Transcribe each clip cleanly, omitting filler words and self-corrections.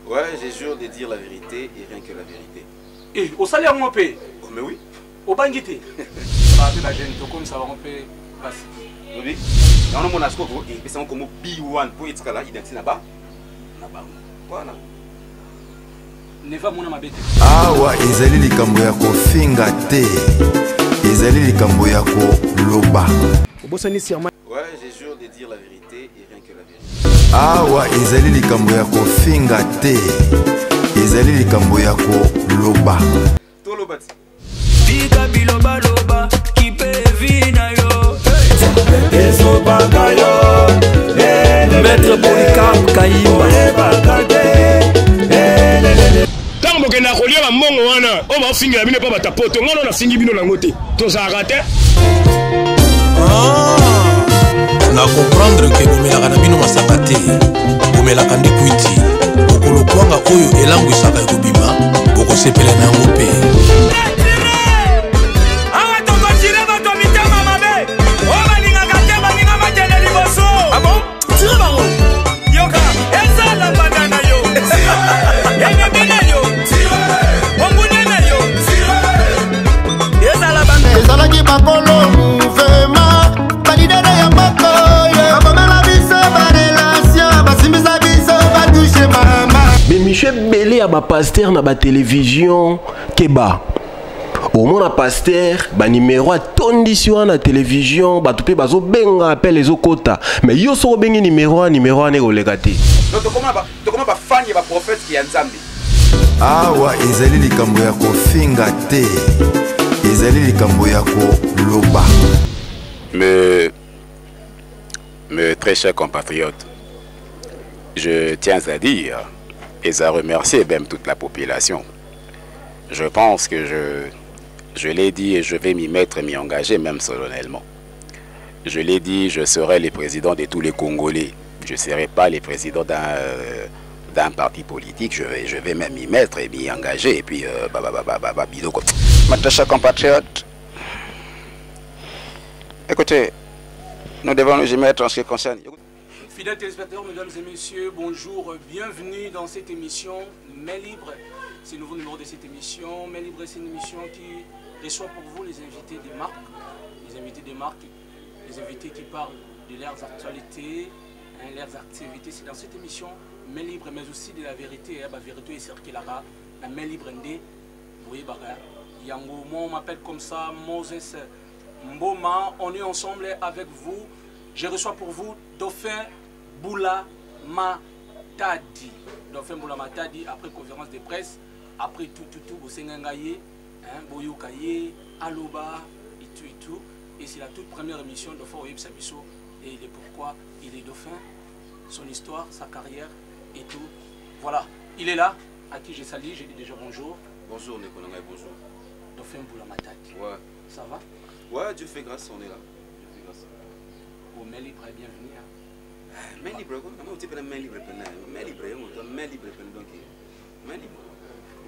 Ouais, j'ai jure de dire la vérité et rien que la vérité. Eh, au salaire mon père. Oh, mais oui. Au bangité. Bah, la jeune, comme ça va on peut passer. Oui. On a mon asco et c'est comme B1 pour être là, identité là-bas. Là-bas. Voilà. Ne va mon amabete. Awa ezali likambo ya kofinga te. Ezali likambo ya koloba. Obosani serment. Ouais, j'ai jure de dire la vérité et rien que la vérité. Awa ezali likambo ya kofinga te. Ezali likambo ya koloba. To loba. Bika biloba loba kipe vina yo. Ezo bagayo. Maître Polycarpe Kaïma. Tant que na kolia ba mongo wana, o ba fingira bino pa batapoto, ngano na fingi bino nango te. To za raté. Na comprendre que bomelaka na bino masaka te bomelaka nde kwiti okolo kwanga oyo elangwisaka ekobima bokosepela na yango mpe awa tokotire bato mitema mabe o balingaka te baninga matele liboso abo tire bango yoka ezala banana yo yenyebina yo ongunena yo ezala banana ezalaki bakolo mouvema balidere ya mboko bakomela biso barelation basimbisa biso batushe mama Michel Belé a ba pasteur na ba télévision keba au moins pasteur ba numéro a tondi sur na télévision ba topé bazo benga appel les okota mais yo so bengi numéro ne koleka te donc comment ba fan ya ba prophète qui ya Nzambe. Awa ezali likambo ya kofinga te. Ezali likambo ya koloba. Mes très chers compatriotes, je tiens à dire et à remercier même toute la population. Je pense que je l'ai dit et je vais m'y mettre et m'y engager même solennellement. Je l'ai dit, je serai le président de tous les Congolais. Je ne serai pas le président d'un parti politique. Je vais même m'y mettre et m'y engager. Et puis, mes très chers compatriotes, écoutez, nous devons nous y mettre en ce qui concerne. Fidèles téléspectateurs, mesdames et messieurs, bonjour, bienvenue dans cette émission Main Libre. C'est le nouveau numéro de cette émission. Main Libre, c'est une émission qui reçoit pour vous les invités des marques. Les invités des marques, les invités qui parlent de leurs actualités, leurs activités. C'est dans cette émission Main Libre, mais aussi de la vérité. La vérité est circulée là-bas. La Main Libre, vous voyez, Yango, moi on m'appelle comme ça, Moses Mboma. On est ensemble avec vous. Je reçois pour vous Dauphin Boula Matadi. Dauphin Boula Matadi, après conférence de presse, après tout, vous Sengangaye, Boyokaye, Aloba, et tout. Et c'est la toute première émission de Dauphin Oyeb Sabiso. Et il est pourquoi il est Dauphin, son histoire, sa carrière et tout. Voilà, il est là, à qui j'ai sali, j'ai dit déjà bonjour. Bonjour Nekonanga, bonjour. Dauphin Boula Matadi. Ouais. Ça va? Ouais, Dieu fait grâce, on est là. Au Main Libre, bienvenue. Main Libre, comment tu peux la Main Libre? Main Libre, Main Libre, donc Main Libre.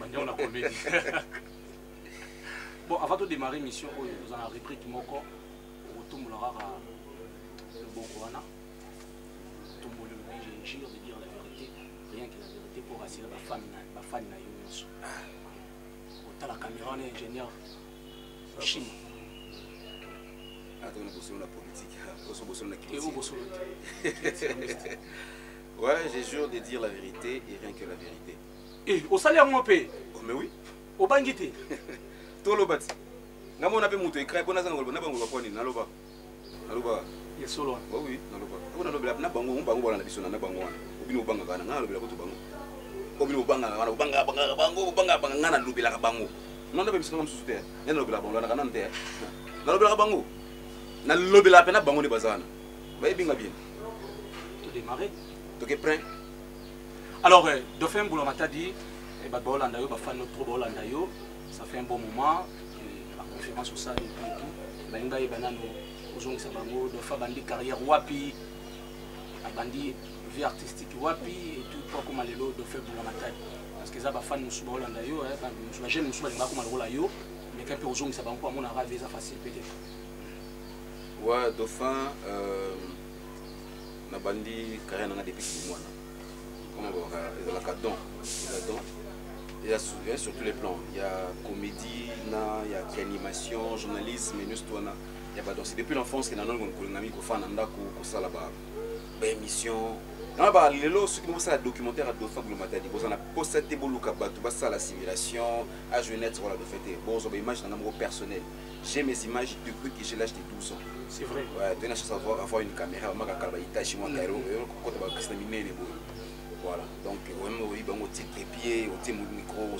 On a comédie. Bon, avant de démarrer l'émission, nous allons repris tout mon corps. Tout le monde aura le bon corona. Tout le monde je jure de dire la vérité, rien que la vérité pour assurer ma femme, ma fan na yo. Autant la caméra, on est ingénieur Chine. Attends, on est la politique. Ouais, j'ai jure de dire la vérité et rien que la vérité. Eh, au salaire mon père. Oh, mais oui. Au bangité. Tolobat. Namo na pe muto ekrai pona zanga na bango ba poni naloba. Naloba. Yes solo. Oh oui, naloba. Ona lobela na bango bola na biso na bango wana. Obino banga kana ngalo lobela ko to bango. Obino banga kana banga ngana lobela ka bango. Non be biso ngam susute. Yana lobela bango na kana nte. Na lobela ka bango. Na lobela pe na bango ne bazana. Ba ebinga bien. Tout démarrer. To ke prêt. Alors Dauphin Boula Matadi et ba Bolanda yo ba fan notre Bolanda yo. Ça fait un bon moment, la conférence sur ça et tout. Benga et banano, aujourd'hui ça bango, de faire bandi carrière wapi, la bandi vie artistique wapi et tout pour comme les lots de faire Boula Matadi. Parce que ça va fan nous sur Bolanda yo, nous sur jeune nous sur benga comme le rôle yo, mais quand peu aujourd'hui ça bango à mon arabe ça facile peut-être. Ouais, Dauphin, na bandi carrière na depuis mois. la cadon. Il y a sur tous les plans. Il y a comédie, il y a animation, journalisme, il y a pas donc c'est depuis l'enfance que nous avons fait émission. Non, bah, les lots, ceux qui nous font la documentaire à Dauphin, vous le matez, vous en avez possédé beaucoup de la simulation, à jeunesse, voilà, de fêter. Bon, j'ai des images dans un personnel. J'ai mes images depuis que j'ai l'âge de 12 ans. C'est vrai. Ouais, tu as la chance d'avoir une caméra, je vais voilà, donc vraiment, oui, on tient les pieds, on tient le micro, on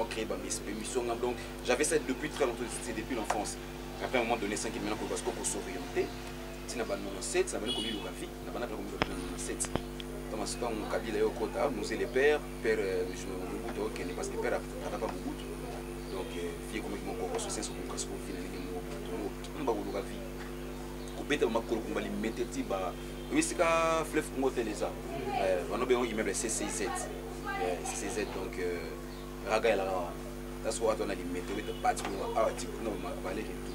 crée des émissions. Donc, j'avais ça depuis très longtemps, c'est depuis l'enfance. Après, à un moment donné, 5 minutes, parce qu'on peut s'orienter. Si on a 97, ça va nous communiquer la vie. On a 97. Donc, quand on a dit que nous sommes les pères, père, parce que père n'a pas beaucoup. Donc, fille comme mon corps, c'est ce qu'on a fait. On va vous la vie. Couper ma cour, on va les mettre. Oui, c'est un fleuve qui est déjà. On a besoin de CCZ. CCZ, donc, Raga là. That's what on a dit. Mettre des pattes pour avoir un petit peu de valer et tout.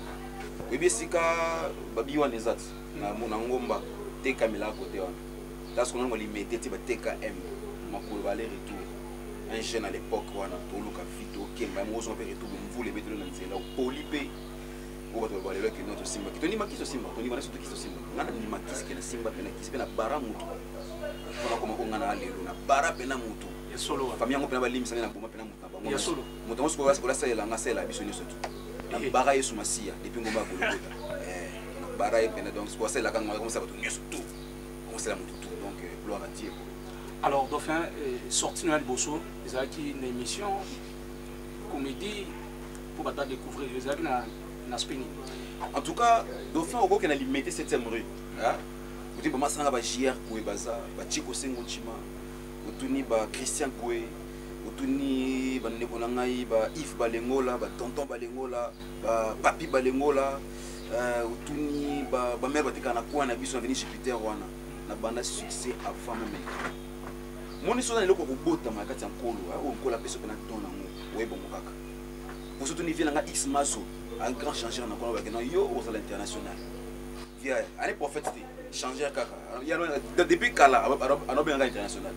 Oui, c'est un babiouan des autres. On a un gomba. T'es Camila à côté. That's what on a dit. Mettre des TKM. Ma pour valer et tout. Un jeune à l'époque, on a tout le cas vite. Ok, mais moi, on peut tout. Vous les mettez dans le zélo. Polipé. On va voir les notre simba. Qui te dit ma qui se simba. On y va surtout qui se simba. On a ni ma qui se qui na simba pena qui se pena bara mutu. On a comment on a aller na bara pena mutu. Ya solo. Famille on pena balim sana na boma pena mutu. Ya solo. Mutu on se kola kola sala nga sala bisoni surtout. Na bara yesu masia depuis ngomba golota. Na bara pena donc ko sala kanga comme ça bato nyeso tout. On sala mutu tout. Donc gloire à Dieu. Alors Dauphin sorti Noël Bosso, ils ont qui une émission comédie pour découvrir les amis en tout cas, Dauphin au a limité cette rue. Vous dites, bah, ça va JR Koué Baza, bah, Chico Sengochima, Otuni, bah, Christian Koué, Otuni, bah, Nebonangaï, bah, Yves Balengola, bah, Tonton Balengola, bah, Papi Balengola, Otuni, bah, mère Batikana Kouana, Bisson venu chez Peter Wana, na banda succès avant même. Mon histoire est là pour bota ma carte en colo, ou encore la personne qui a donné un mot, ou bon kaka. Pour soutenir vient X Mazo. Un grand changeur dans le à l'international. Allez prophète changer kaka. Depuis Kala, on a bien international.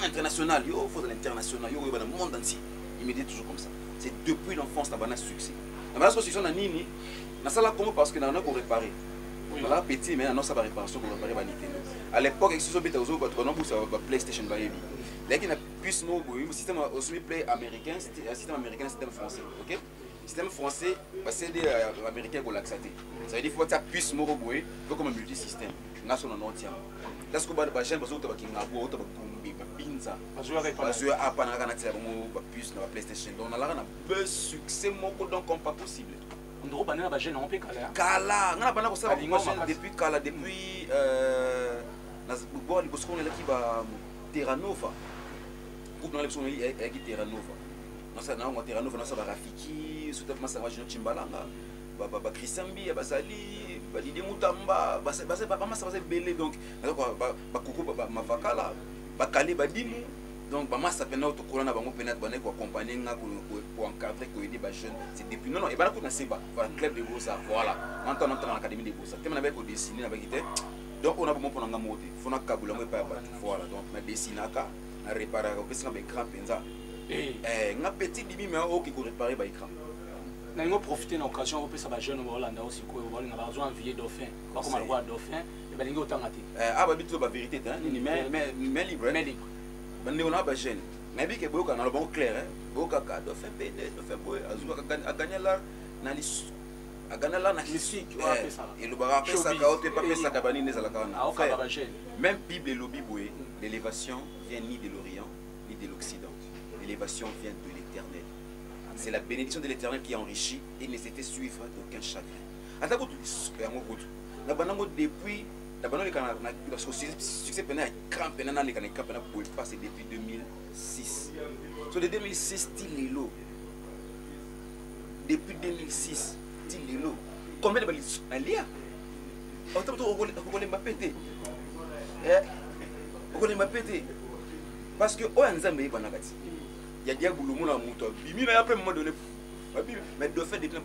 International, yo faut de l'international, yo dans le monde entier. Il me dit toujours comme ça. C'est depuis l'enfance qu'on a un succès. La balance construction na nini, na sala comment parce que na on a pour réparer. On a petit mais non ça va réparation pour réparer Nintendo. À l'époque avec ce bêta aux autres on a PlayStation baby. Là qui n'a plus no système aussi play américain, système américain, système français, OK? Système français, c'est des américains qui ont l'accepté. Ça veut dire qu'il faut que ça puisse mourir comme un multisystème. Nous sommes en entier. Là, ce qu'on va faire, c'est que nous allons faire des pinza. Parce que nous allons faire des PlayStation. Donc, nous allons faire un succès comme pas possible. On doit faire des jeunes en Kala. Kala, nous allons faire des jeunes depuis Kala, depuis Terra Nova. Nous allons faire Terra Nova. Nous avons Terra Nova, nous avons Rafiki, nous avons Chimbalanga, Chrisambi, Basali, Badide Moutamba, Basa Belé, donc, Bakoukou, Mafakala, Bakale, Badimu, donc, Bamasa Pena, Autocolana, Bango Pena, Banek, pour accompagner, pour encadrer, pour aider les jeunes. C'est depuis. Non, et bien, on a Seba, le club de Beaux-Arts, voilà, on entend dans l'académie des Beaux-Arts. Tu m'avais dessiné avec l'idée, donc, on a besoin pour nous monter, il faut nous Kaboula, voilà, donc, on a dessiné, on a réparé, on a fait un écran, un petit débit mais qui peut réparer l'écran. Nous avons profité de l'occasion pour que les jeunes aussi ont besoin de vieux Dauphin. Comme le roi Dauphin, et bien, ils ont ah, la vérité, mais libre. Mais libre. Mais on a des jeunes. Mais bien que vous avez un bon clair, vous avez un Dauphin PD, Dauphin Boy, à gagner là, à gagner là, et le barrage, ça même Bible et lobby, l'élévation vient ni de l'Orient, ni de l'Occident. L'élévation vient de l'Éternel. C'est la bénédiction de l'Éternel qui enrichit et ne s'était suivre d'aucun chagrin. Depuis, succès c'est depuis 2006. So de 2006, Tilelo. Depuis 2006, Tilelo. Combien de balles il y a? Parce que il y a des gens qui ont été après un moment donné. Mais Dauphin depuis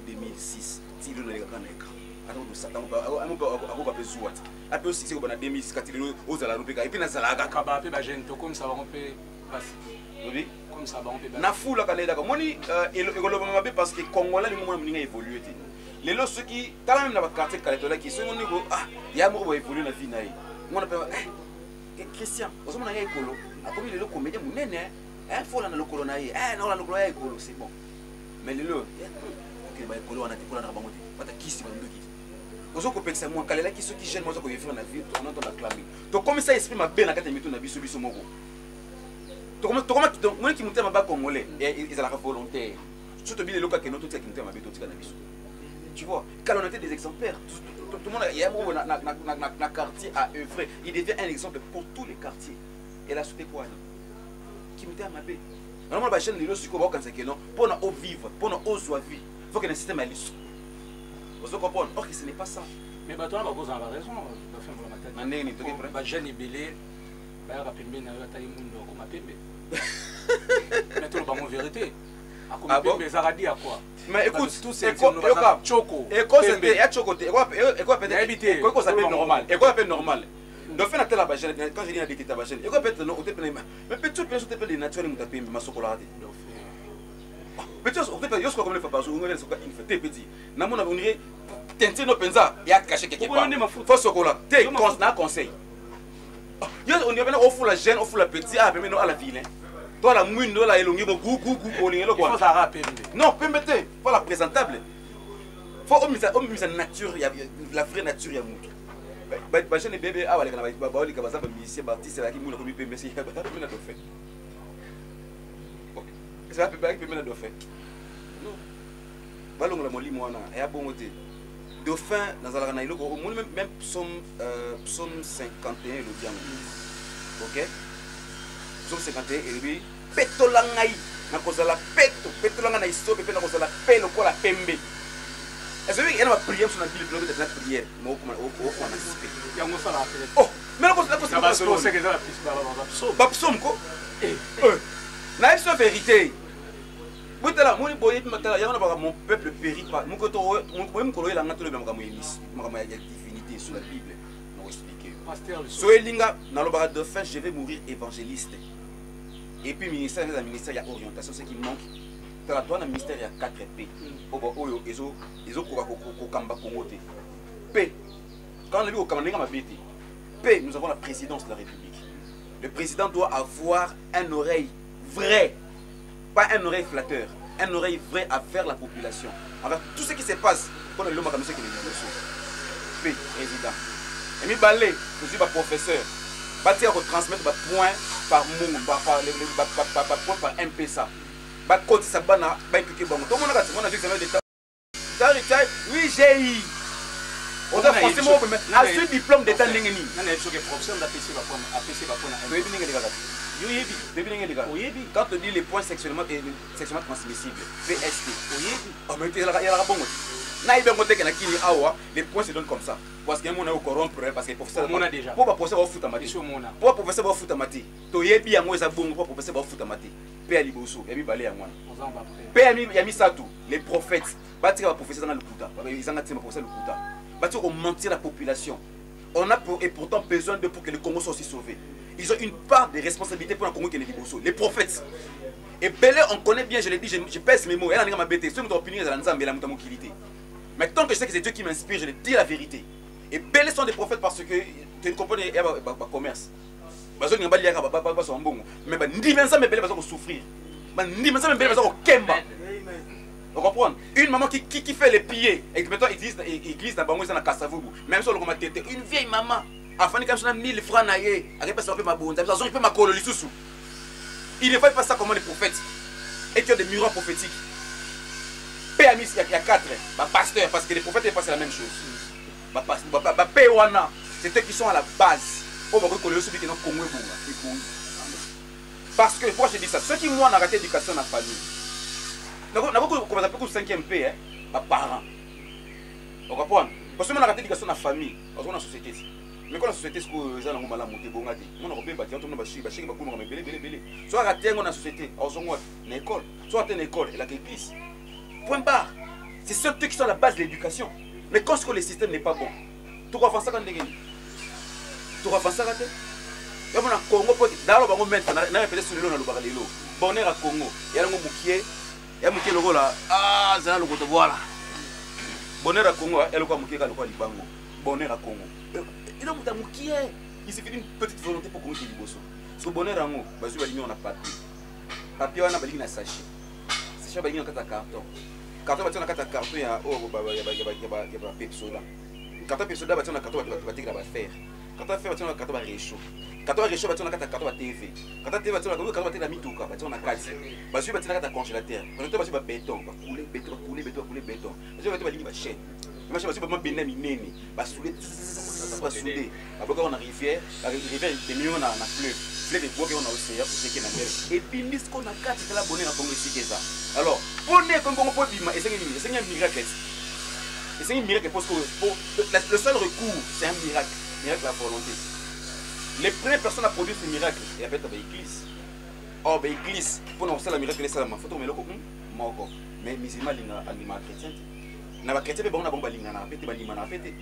2006. ata do satan ako ba bezuat ape aussi c'est ko bana demis katilo ozala rupeka et puis na zala kaka ba pe ba jeune to comme ça va on peut passer oui comme ça va on peut na foule kana daka moni ekoloba mabe parce que congolais lingo mona mninga évoluer te lelo ceux qui tala même na ba quartier kaletola qui so moni ko ah ya mo ba évoluer na vie na ye mona pe Christian ozomona ya ekolo akomi lelo comédien munene faut la lokolo na ye non la lokolo ya ekolo c'est bon mais lelo ok ba ekolo wana te kola na bango te bata kisi ba ndoki ozo ko pekisa moi kalela ki ceux qui gênent moi zo ko vivre na vie on entend la clamer to comme ça esprit mabe na kata mitu na biso biso moko to comme moi qui mutema ba congolais ils a la volontaire surtout bi lelo ka keno to tia ki mutema mabe to tika na biso tu vois quand on était des exemplaires tout le monde il y a un quartier à œuvrer il devient un exemple pour tous les quartiers et la société quoi qui me tient ma bé alors moi chaîne lelo siko ba quand c'est que non pour na au vivre pour na au joie vie faut que le système aille vous comprenez or que ce n'est pas ça mais bah toi vous avez raison de faire la tête mané ni to que ba jeune ibelé ba ra pembe na ta imundo comme pembe mais tout ba mon vérité à quoi Zaradi à quoi mais écoute tout c'est choco et quoi c'était ya choco et quoi peut-être et quoi ça fait normal et quoi fait normal donc fait na tela ba jeune quand je dis na dikita ba jeune et quoi peut-être non au tepene mais peut-être bien te pele naturel mutapembe masokolade peut-être au tepene yo comme le papa so ngone so ka infecté petit na mona on dirait tenter no penza ya caché quelque part faut sokola te conseil yo on dirait au fou la jeune au fou la petit ah mais non à la ville toi la mouine la elongi go gou olingelo quoi. Il faut ça rappeler. Non, permettez, pas la présentable. Faut omisa nature, la vraie nature ya mutu. Ba jeune bébé ah wale kana ba oli ka bazaba musicien Baptiste la ki muna ko bi pembe si ba ta mena do fait. OK. Ça peut pas que mena do fait. Non. Ba longo la molimo wana ya bongo te. Dauphin dans la na iloko même psaume 51 le bien. OK. 51 et petolangai na kozala petolanga na isobe pe na kozala pelo kola pembe est-ce que il y a une prière sur la Bible de la prière mais au na spé ya ngosa la prière oh mais la cause c'est que ça la psaume ko na c'est vérité butela moni boye matala ya na mon peuple périt pas mon koto mon kolo la ngatolo ba ma divinité sur la Bible nous expliquer pasteur Soelinga na lobara de fin je vais mourir évangéliste. Et puis ministère des ministères il y a orientation ce qui manque dans la douane ministère il y a 4 P oyo ezo ko kamba Congo te P quand on est au Cameroun ma bête P nous avons la présidence de la République le président doit avoir un oreille vrai pas un oreille flatteur un oreille vrai à faire la population avec tout ce qui se passe quand le l'homme comme ça qui est P président et mi balé je suis pas professeur bâtir retransmettre point par mot par point par MP ça ba côté ça bana ba équipe bon tout le monde a vu que ça d'état oui j'ai eu on a forcément à ce diplôme d'état n'engeni na na que professeur d'APC va prendre APC va prendre oui bien les gars quand on dit les points sexuellement transmissibles PST oh mais il y a la bon na ibe ngote kana kini awa les points se donnent comme ça parce que mon a corrompre parce que professeur mon a déjà pour pas professeur va foutre mati pour professeur va foutre mati to yebi yango eza bongo pour professeur va foutre mati pe ali boso yebi balé yango pe ami yami satu les prophètes bati va professeur dans le kuta ils en a tima professeur le kuta bati on mentir la population on a et pourtant besoin de pour que le Congo soit aussi sauvé ils ont une part de responsabilité pour le Congo qui est boso les prophètes et Belé on connaît bien je l'ai dit je pèse mes mots elle a ma bête ce que opinion za nzambe la muta mokilité. Mais tant que je sais que c'est Dieu qui m'inspire, je le dis la vérité. Et belles sont des prophètes parce que tu comprends le commerce. Mais souffrir. Vous comprenez? Une maman qui fait les pieds et mettons église na bango na Kasavubu. Même sur le comment tete une vieille maman afin que je 1000 francs na ye, avec pas ça peut ma bonne. Ça peut ma colo lisusu. Il ne fait pas ça comme les prophètes et qui ont des miroirs prophétiques. Il y a 4 pasteurs parce que les prophètes passent la même chose. C'est eux qui sont à la base. Parce que pourquoi je dis ça? Ceux qui ont raté l'éducation dans la famille. Nous avons 5e P, parents. Vous comprenez? Parce que nous avons raté l'éducation dans la famille, dans la société. Mais quand la société, c'est que nous avons monté, nous avons soit raté dans la société, dans l'école, soit dans l'école, et la église. Point barre. C'est ceux qui sont à la base de l'éducation. Mais quand le système n'est pas bon, tu vas faire ça quand tu vas faire ça quand tu vas faire Congo. Dans le Congo, maintenant, on a fait sur le long de l'eau. Bonheur à Congo. Il y a un moukier. Il y a un moukier là. Ah, c'est là le côté voilà. Bonheur à Congo. Il y a un moukier qui est le Libango. Bonheur à Congo. Il y a un moukier. Il suffit d'une petite volonté pour Congo qui est liboso. Parce que bonheur à Congo, on a papier. Papier, on a un sachet. Sachet, on a un carton. Carton, on a un carton. Il y a un pepsoda. Carton pepsoda, on a un carton qui va faire. Carton fer, on a un carton réchaud. Carton réchaud, on a un carton TV. Carton TV, on a un carton mitouka. On a 4. Parce que on a un congélateur. Congélateur, on a béton. Béton. On a chaîne. Je vais vous dire que je on a rivière, la rivière est mieux dans la fleuve. Fleuve est beau qu'on a océan pour ce qui est la mer. Et puis, mis qu'on a 4 c'est la bonne à Congo ici. Alors, pour les Congo, c'est un miracle. C'est un miracle parce que le seul recours, c'est un miracle. Miracle la volonté. Les premières personnes à produire ce miracle, et après, l'église. Or, l'église, pour nous faire le miracle, c'est la photo, mais le coup, mais musulman, l'animal chrétien. Na ba chrétien be ba bomba lingana pete ba limana pete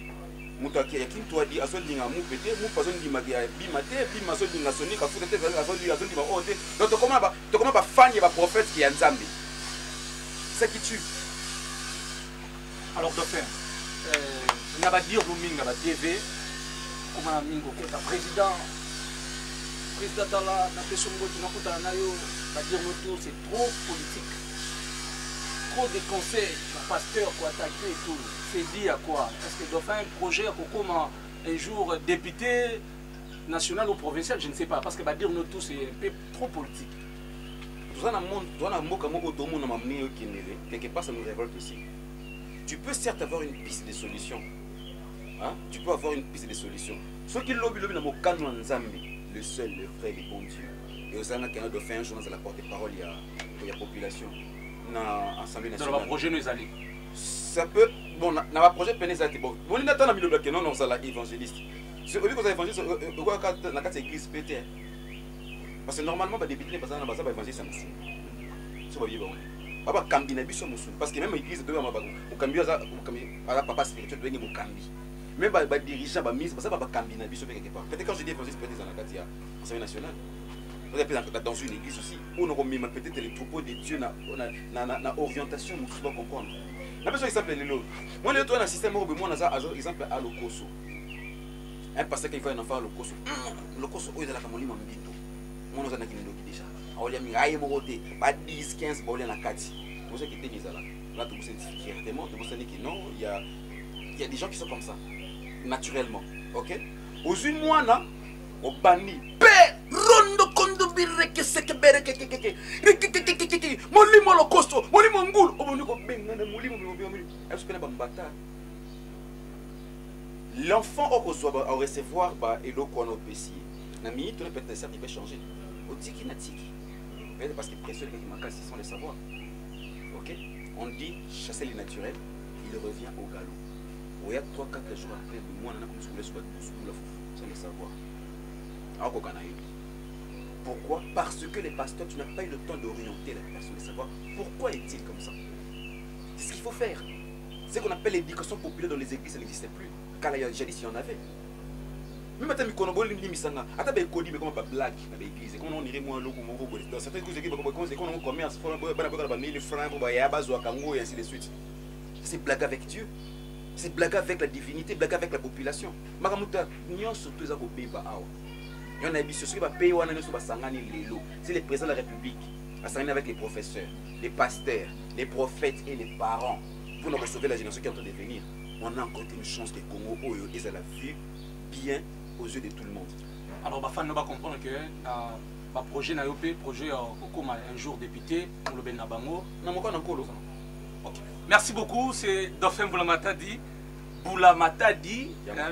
muto akia yakin to adi aso linga mu pete mu façon di magia bi mate bi maso linga soni ka futa te aso di ba ote donc to comment ba fanye ba prophète qui est nzambi c'est qui tue. Alors dauphin na ba dire luminga ba TV comment na mingo ko ta président tala na pesongo tu na kuta na yo ba dire le tour c'est trop politique. Trop de conseils, pasteur pour attaquer et tout. C'est dit à quoi? Est-ce que Dauphin un projet comme un jour député national ou provincial? Je ne sais pas. Parce que bah, dire nous tous c'est un peu trop politique. Quelque part ça nous révolte aussi. Tu peux certes avoir une piste de solution. Hein? Tu peux avoir une piste de solution. Ceux qui lobby dans mon canon Nzambi, le seul, le vrai, le bon Dieu. Et aux Anna qui a Dauphin un jour dans la porte-parole, il y a population. Dans l'Assemblée nationale. Dans le projet nous allons. Ça peut. Bon, dans le projet Pénézé, bon. On est dans le bloc, non, non, c'est l'évangéliste. Au lieu que vous évangéliste, dans la carte église pété. Parce que normalement, les députés, parce que dans la évangéliste, c'est Moussou. C'est pas bien. Papa Kambina Bisso Moussou. Parce que même l'église, de papa spirituel, de Kambi. Même les dirigeants, les ministres, parce que papa Kambina Bisso quelque part. Peut-être quand je dis évangéliste, peut-être dans la carte, il y a l'Assemblée nationale. Vous avez dans une église aussi, où on a peut-être les troupeaux de Dieu dans l'orientation, nous pouvons comprendre. La personne exemple est l'autre. Moi, je suis dans un système où moi, on exemple à l'Okoso. Un pasteur qui fait un enfant à l'Okoso. L'Okoso, il est là comme on dit, moi, nous avons déjà. On a mis 10, 15, on a mis 4. Vous savez qui était mis là. Là, tu vous savez directement, tu vous savez que non, il y a des gens qui sont comme ça, naturellement. Ok? Aux une mois, au banni. Rondo kondo bireke seke bereke keke keke molimo lo kosto molimo ngulu oboni ko benga na molimo biombi est-ce que na bambata l'enfant au recevoir ba eloko na opesi na minute on peut certes il peut changer au tiki na tiki parce que précieux les qui sans le savoir. OK, on dit chasser les naturels, il revient au galop. Il y a 3-4 jours après de moi on a comme sur le sans le savoir. Alors qu'on a eu. Pourquoi? Parce que les pasteurs, tu n'as pas eu le temps d'orienter la personne, de savoir pourquoi est-il comme ça. C'est ce qu'il faut faire. Ce qu'on appelle l'éducation populaire dans les églises, ça n'existait plus. Car il y a déjà dit s'il y en avait. Même si on a dit misanga, ata ba ekodi be comme ba blague na ba église, comme on irait moi loko mon robot. Dans certaines églises comme on commerce, faut ba 1000 francs pour ba ya ba zo kango et ainsi de suite. C'est blague avec Dieu. C'est blague avec la divinité, blague avec la population. Makamuta nyon surtout za ko beba awa. Il y en a des choses qui vont payer c'est le président de la République, avec les professeurs, les pasteurs, les prophètes et les parents pour nous sauver la génération qui est en train de venir. On a encore une chance que Congo et ça la vue bien aux yeux de tout le monde. Alors, les fans va comprendre que le projet n'a pas projet comme un jour député pour le Benabango. Merci beaucoup, c'est Dauphin Boulamatadi.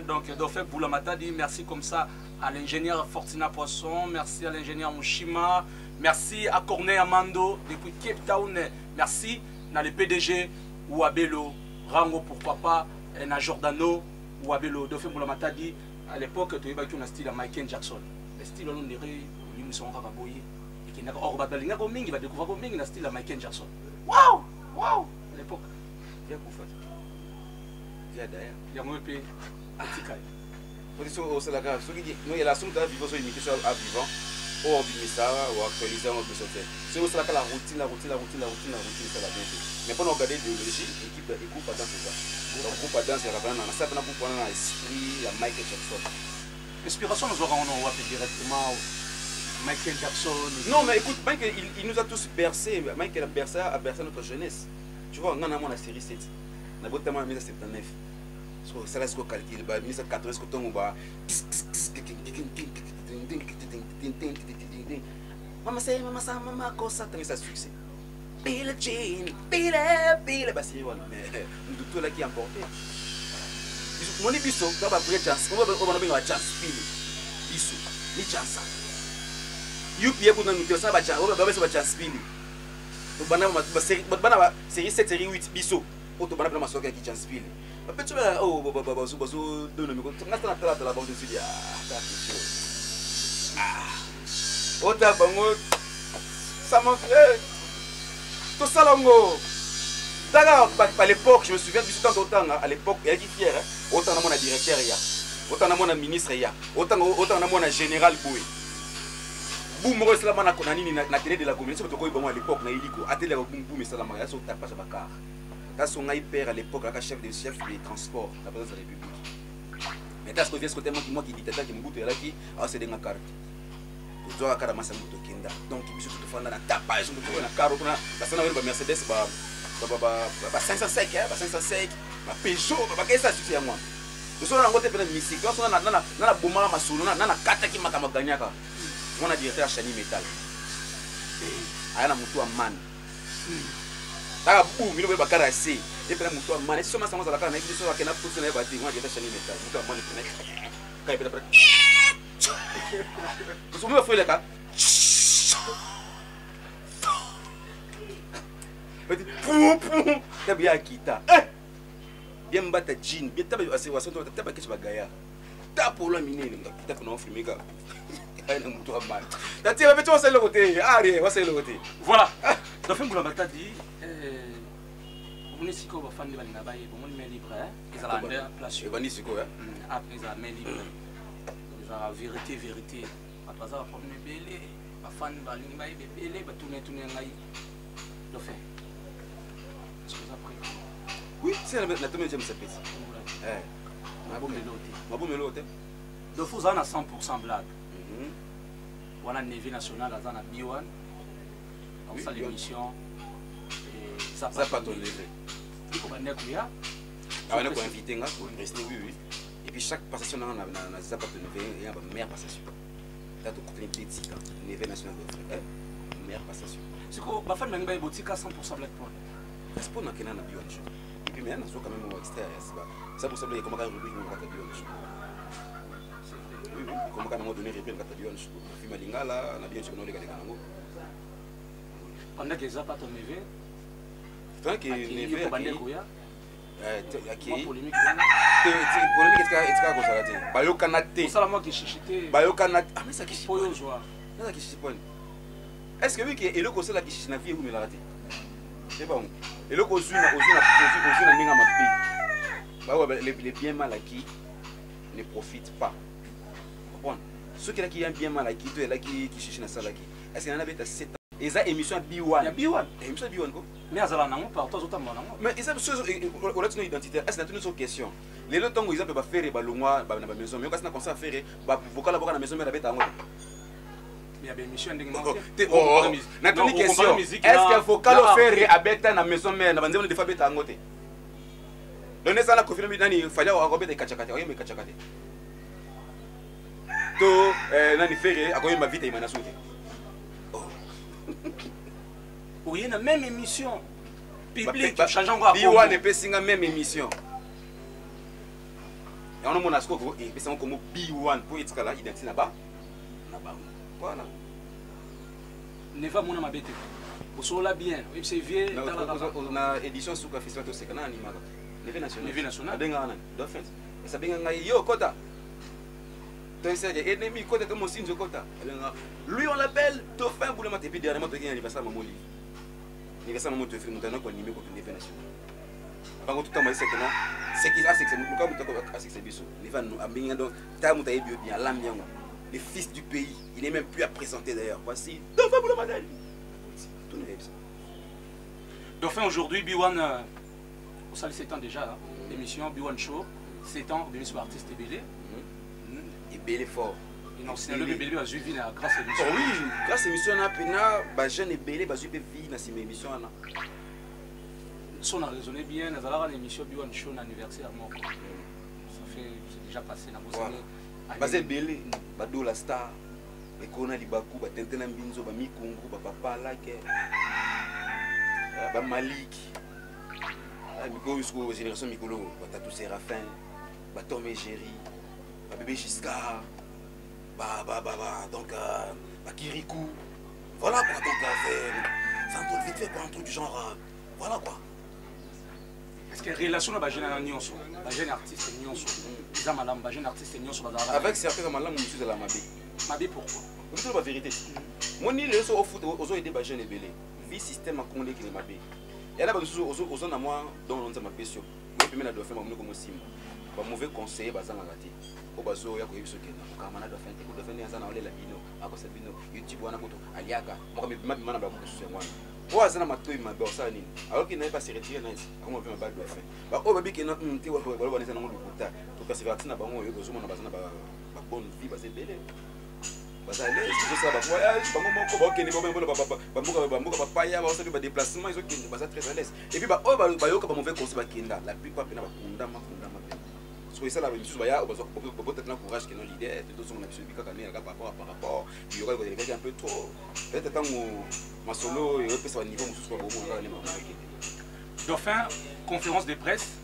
Donc Dauphin Boulamatadi, merci comme ça à l'ingénieur Fortina Poisson, merci à l'ingénieur Mouchima, merci à Corneille Amando depuis Cape Town, merci à le PDG Ouabelo, Rango pourquoi pas, et à Jordano Ouabelo, Dauphin Boulamatadi. À l'époque, tu avais un style à Michael Jackson. Le style on dirait, nous sommes raboyés. Et qui n'a pas de il va découvrir un style à Michael Jackson. Waouh! Waouh! À l'époque, viens qu'on fasse. via d'ailleurs. Il y a moins de Position au Salaka, ceux qui nous il y a la somme de vivant sur imité sur à vivant, ou ça ou actualiser on peut sortir. C'est au Salaka la routine, ça la bien. Mais pour nous regarder l'idéologie, l'équipe écoute pas dans ça. Donc groupe dans c'est rappelant dans ça pour prendre un esprit à Michael Jackson. Inspiration nous aura on va directement Michael Jackson. Non mais écoute, Michael il nous a tous bercé, Michael a bercé notre jeunesse. Tu vois, on a la série 7. On a beau tellement 1979. Ça laisse calculer, 1980, on va. Maman, c'est maman, ça, ça succès. Pile Jean, pile, bah c'est voilà, mais tout là qui a emporté. Mon épisode, ça va prendre chance. On va bien chance, pile. Biso, ni chance. Youpi pour nous ça va chance, on va chance pile. Donc banana série 7, série 8 biso. Auto banana ma soka qui chance pile. Mais tu vas bazo donne me compte. Ngata na la bande de Ota bango ça m'a fait tout ça longo. D'ailleurs à l'époque, je me souviens du temps à l'époque, il y a qui fier autant na mon directeur ya, autant na mon ministre ya, autant na mon général Boué. Boum mo sala mana ko nani na télé de la communauté to ko bango à l'époque na iliko atelier boum boum sala ma so tapage bakar. Quand son père à l'époque, la chef des transports, la présidence de la République. Mais t'as ce que côté moi qui dit tata qui me goûte là qui a cédé ma carte. Tu dois avoir massa moto kinda. Donc il se tout faire na tapage moto na carte na parce que na Mercedes ba 505 ba 505 ba Peugeot ba qu'est-ce ça tu sais moi. Nous sommes en côté de musique, nous sommes na bomba masolo na kata ki makama ganyaka. Mon directeur Chani Metal. Aya na moto a man. Ah boum, il veut pas casser. Et puis mon toit man, si on ça la canne, il se va pour se lever, moi j'ai Chani Metal. Mon toit man quand il peut après. Vous savez faire le cas. Poum poum, t'as bien quitté. Bien battre jean, bien taper assez wasson, taper que tu vas gagner. Tape pour la miner, tape pour nous filmer gars. Mon toit man. T'as tiré avec toi c'est le côté. Allez, on c'est le côté. Voilà. Donc on m'a dit on est si qu'on va faire des balles là-bas, bon on est libre hein. Ils ont la place. Et bani siko hein. Après ils ont libre. Ils ont vérité. Après ça on est belé, va faire des balles là-bas, belé, va tourner ngai. Donc fait. Est-ce que ça prend? Oui, c'est la tombe de cette petite. Ma bon melote. Donc vous en a 100% blague. Voilà Navy national à Zana B1. Comme ça l'émission ça pas ton levé. Il faut venir courir. Ah on est invité nga pour rester oui. Et puis chaque passation na ça pas ton levé, il y a une meilleure passation. T'as tout côté petit quand Navy national de meilleure passation. C'est quoi ma femme n'anga boutique à 100% black point. Est-ce qu'on a qu'un na B1 show. Et puis maintenant so quand même au extérieur ça pour ça il comment rubrique nous ka B1 show. Oui, comment quand même donner repère ka B1 show. Film lingala na bien show no le ka nango. Pendant que ça pas ton levé. Tant que levé qui polémique est-ce que ça a bayo kanate ça la moi qui chichité bayo kanate ah mais ça qui poyo joie ça qui chichipone est-ce que oui que elo ko sala qui chichina vie ou me la raté c'est bon elo ko zuna ninga mapi bah ouais les bien mal acquis ne profitent pas bon ceux qui ont bien mal acquis toi là qui chichina ça là qui est-ce qu'il y en avait 7 et ça émission B1 ya B1 émission B1 quoi mais azala nango par toi autant nango mais ils ont chose on a une identité est-ce que c'est une question les le temps où ils ont pas faire balongwa ba na maison mais quand ça commence à faire ba vocal ba na maison mais rabeta ngo mais ya émission ndenge oh na toni question est-ce que vocal faire abeta na maison mais na banzemo de fa beta ngo te donner ça la confirmer nani fanya akobeta kachakate oyembe kachakate to nani faire akoyemba vite imana soute. Oui, il y a même émission publique changeant encore. B1 ne peut pas même émission. Et on a mon asco et c'est comme B1 pour être là identité là-bas. Voilà. Ne va mon amabete. Vous soyez bien. Oui, c'est vieux. On a édition sous le festival de Sekana animal. Levé national. Levé national. Benga d'offense. Et ça benga yo kota. C'est ennemi côté de mon signe de quota. Lui on l'appelle Dauphin Boulama et puis dernièrement il y a anniversaire Mamoli. Anniversaire Mamoli de film nous avons animé pour une national. bango tout temps c'est que non c'est qui ça c'est que c'est nous comme c'est biso les fans ambinga donc ta mutaye bio bien l'ambiance le fils du pays il n'est même plus à présenter d'ailleurs voici Dauphin Boula Madali tout n'est ça Dauphin aujourd'hui Biwan au salle 7 ans déjà l'émission Biwan Show 7 ans de l'histoire artiste Ebélé et Belé fort et non c'est le Ebélé a suivi grâce à l'émission oui grâce à l'émission na pena ba jeune Ebélé ba suivi vie na cette émission là on a raisonné bien, nous allons l'émission Biwan Show anniversaire. Ça fait, c'est déjà passé. Basé Belé, Bado la star, Ekona Libaku, Batentena Mbinzo, Bamikungu, Papa Lake, Malik, Miko jusqu'aux générations Mikolo, Batatou Séraphin, Batom Égérie, Bébé Giscard, donc Kirikou. Voilà quoi, donc c'est un truc vite fait pour un truc du genre. Voilà quoi. Parce que relation avec les jeunes artistes, les jeunes artistes, avec certains malams, monsieur de la Mabé. Mabé pourquoi? C'est la vérité. Moi, ni les autres au foot, aux autres des jeunes ébélés. Vie système à condé qui est Mabé. Il y a des choses aux autres à moi dont on m'a péché. Moi, je me dois faire mon sim. Pas mauvais conseiller, basé en raté. Au bateau, il y a quoi ce qu'il y a. Quand on a doit faire, on doit faire un an la bino. À cause de bino, YouTube, on a quoi? Aliaga. Moi, je me demande sur moi. Pourquoi ça n'a pas été ma bosse alors qu'il n'avait pas se retiré comment on fait ma bague de fin bah oh baby qui n'a pas été voilà voilà c'est un nom de putain donc c'est parti na bango yo zo mona bazana ba bonne vie ba c'est belé ba ça allez c'est ça ba voyage bango moko ba okende ba mboka papa ya ba osali ba déplacement ils okende ba ça très à l'aise et puis ba oh ba yo ka ba mauvais conseil ba kenda la plupart pena ba kundama so ça la mission ba ya ba zo peut-être na courage que non l'idée de tout son action bi kaka ne par rapport il y aura un peu trop peut-être tant ma solo et peut-être niveau Dauphin conférence de presse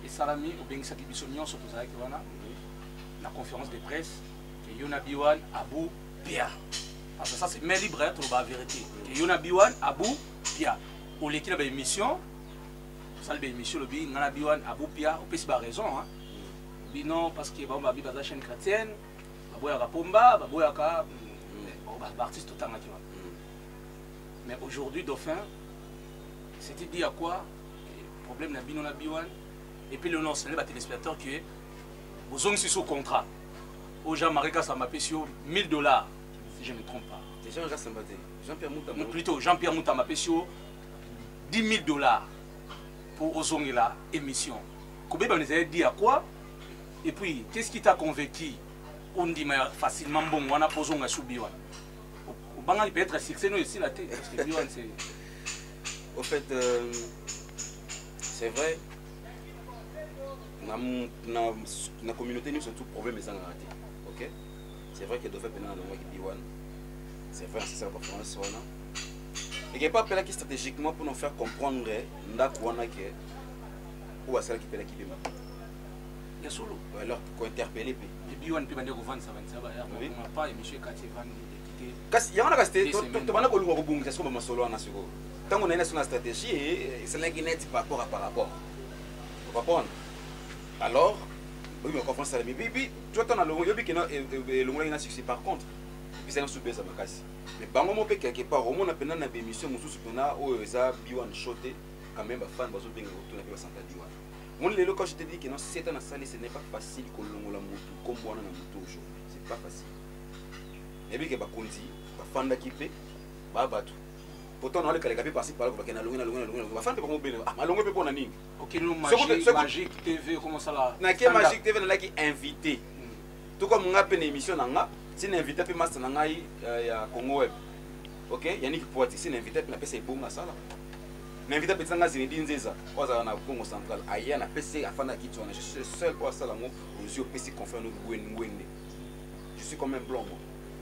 et Salami au Bengisa qui bisognon sur tout ça qui wana la conférence de presse que Yona Biwan Abou Pia parce que ça c'est mais libre être la vérité que Yona Biwan Abou Pia au l'équipe de émission ça le émission le bi Yona Biwan Abou Pia au peut pas raison hein non parce que ba bi ba chaîne chrétienne ba boya ka pomba ba boya ka artiste tout temps. Mais aujourd'hui, Dauphin, c'était dit à quoi? Le problème n'a pas Biwan. Et puis le nom, c'est les téléspectateurs qui est vous avez sous contrat. Au Jean-Marie ça m'a payé sur $1000, si je ne me trompe pas. Jean-Pierre Mouta. Plutôt, Jean-Pierre Mouta m'a payé sur $10 000 pour Ozongi la émission. Combien vous avez dit à quoi? Et puis, qu'est-ce qui t'a convaincu? On dit facilement bon, on a posé un sous Biwan. Il peut être succès nous ici la tête parce que Biwan c'est au fait c'est vrai la communauté nous surtout problème mais raté OK c'est vrai que Dauphin pendant le Biwan c'est vrai c'est ça la performance et qu'il n'y a pas qui stratégiquement pour nous faire comprendre ndakwana que ou à celle qui peut la qui démarre il y a solo alors qu'on interpeller et Biwan peut vendre ça on n'a pas et monsieur Kati van kasi yango na kasite to bana ko lunga ko bungisa so ba solo na siko tango na na stratégie c'est là qui net par rapport alors oui mais conférence ça bibi tu vois ton longo yobi que na longo na succès par contre puis c'est un sous baisse makasi mais bango mo pe quelque part au monde na pena na émission mususu pena o eza Biwan shoté quand même ba fan bazo benga to na pe santa Biwan mon lelo quand je te dis que non c'est un salle ce n'est pas facile ko longo la mutu comme bona na mutu aujourd'hui c'est pas facile et puis que bakonzi bafanda kipe babatu pourtant on a le calcapi par-ci par-là pour que na longa bafanda pe ko bele ah longa pe pona nini OK nous magique TV comment ça là na ke magique TV na ki invité tout comme nga pe na émission na nga si na invité pe master na ngai ya Congo Web OK Yannick Poati si na invité pe na pesa ibonga sala na invité pe tsanga zini dinzeza oza na Congo Central aya na pesa afanda kitwana je suis seul pour ça là mo aussi au pesa conférence ngwende je suis comme un blanc.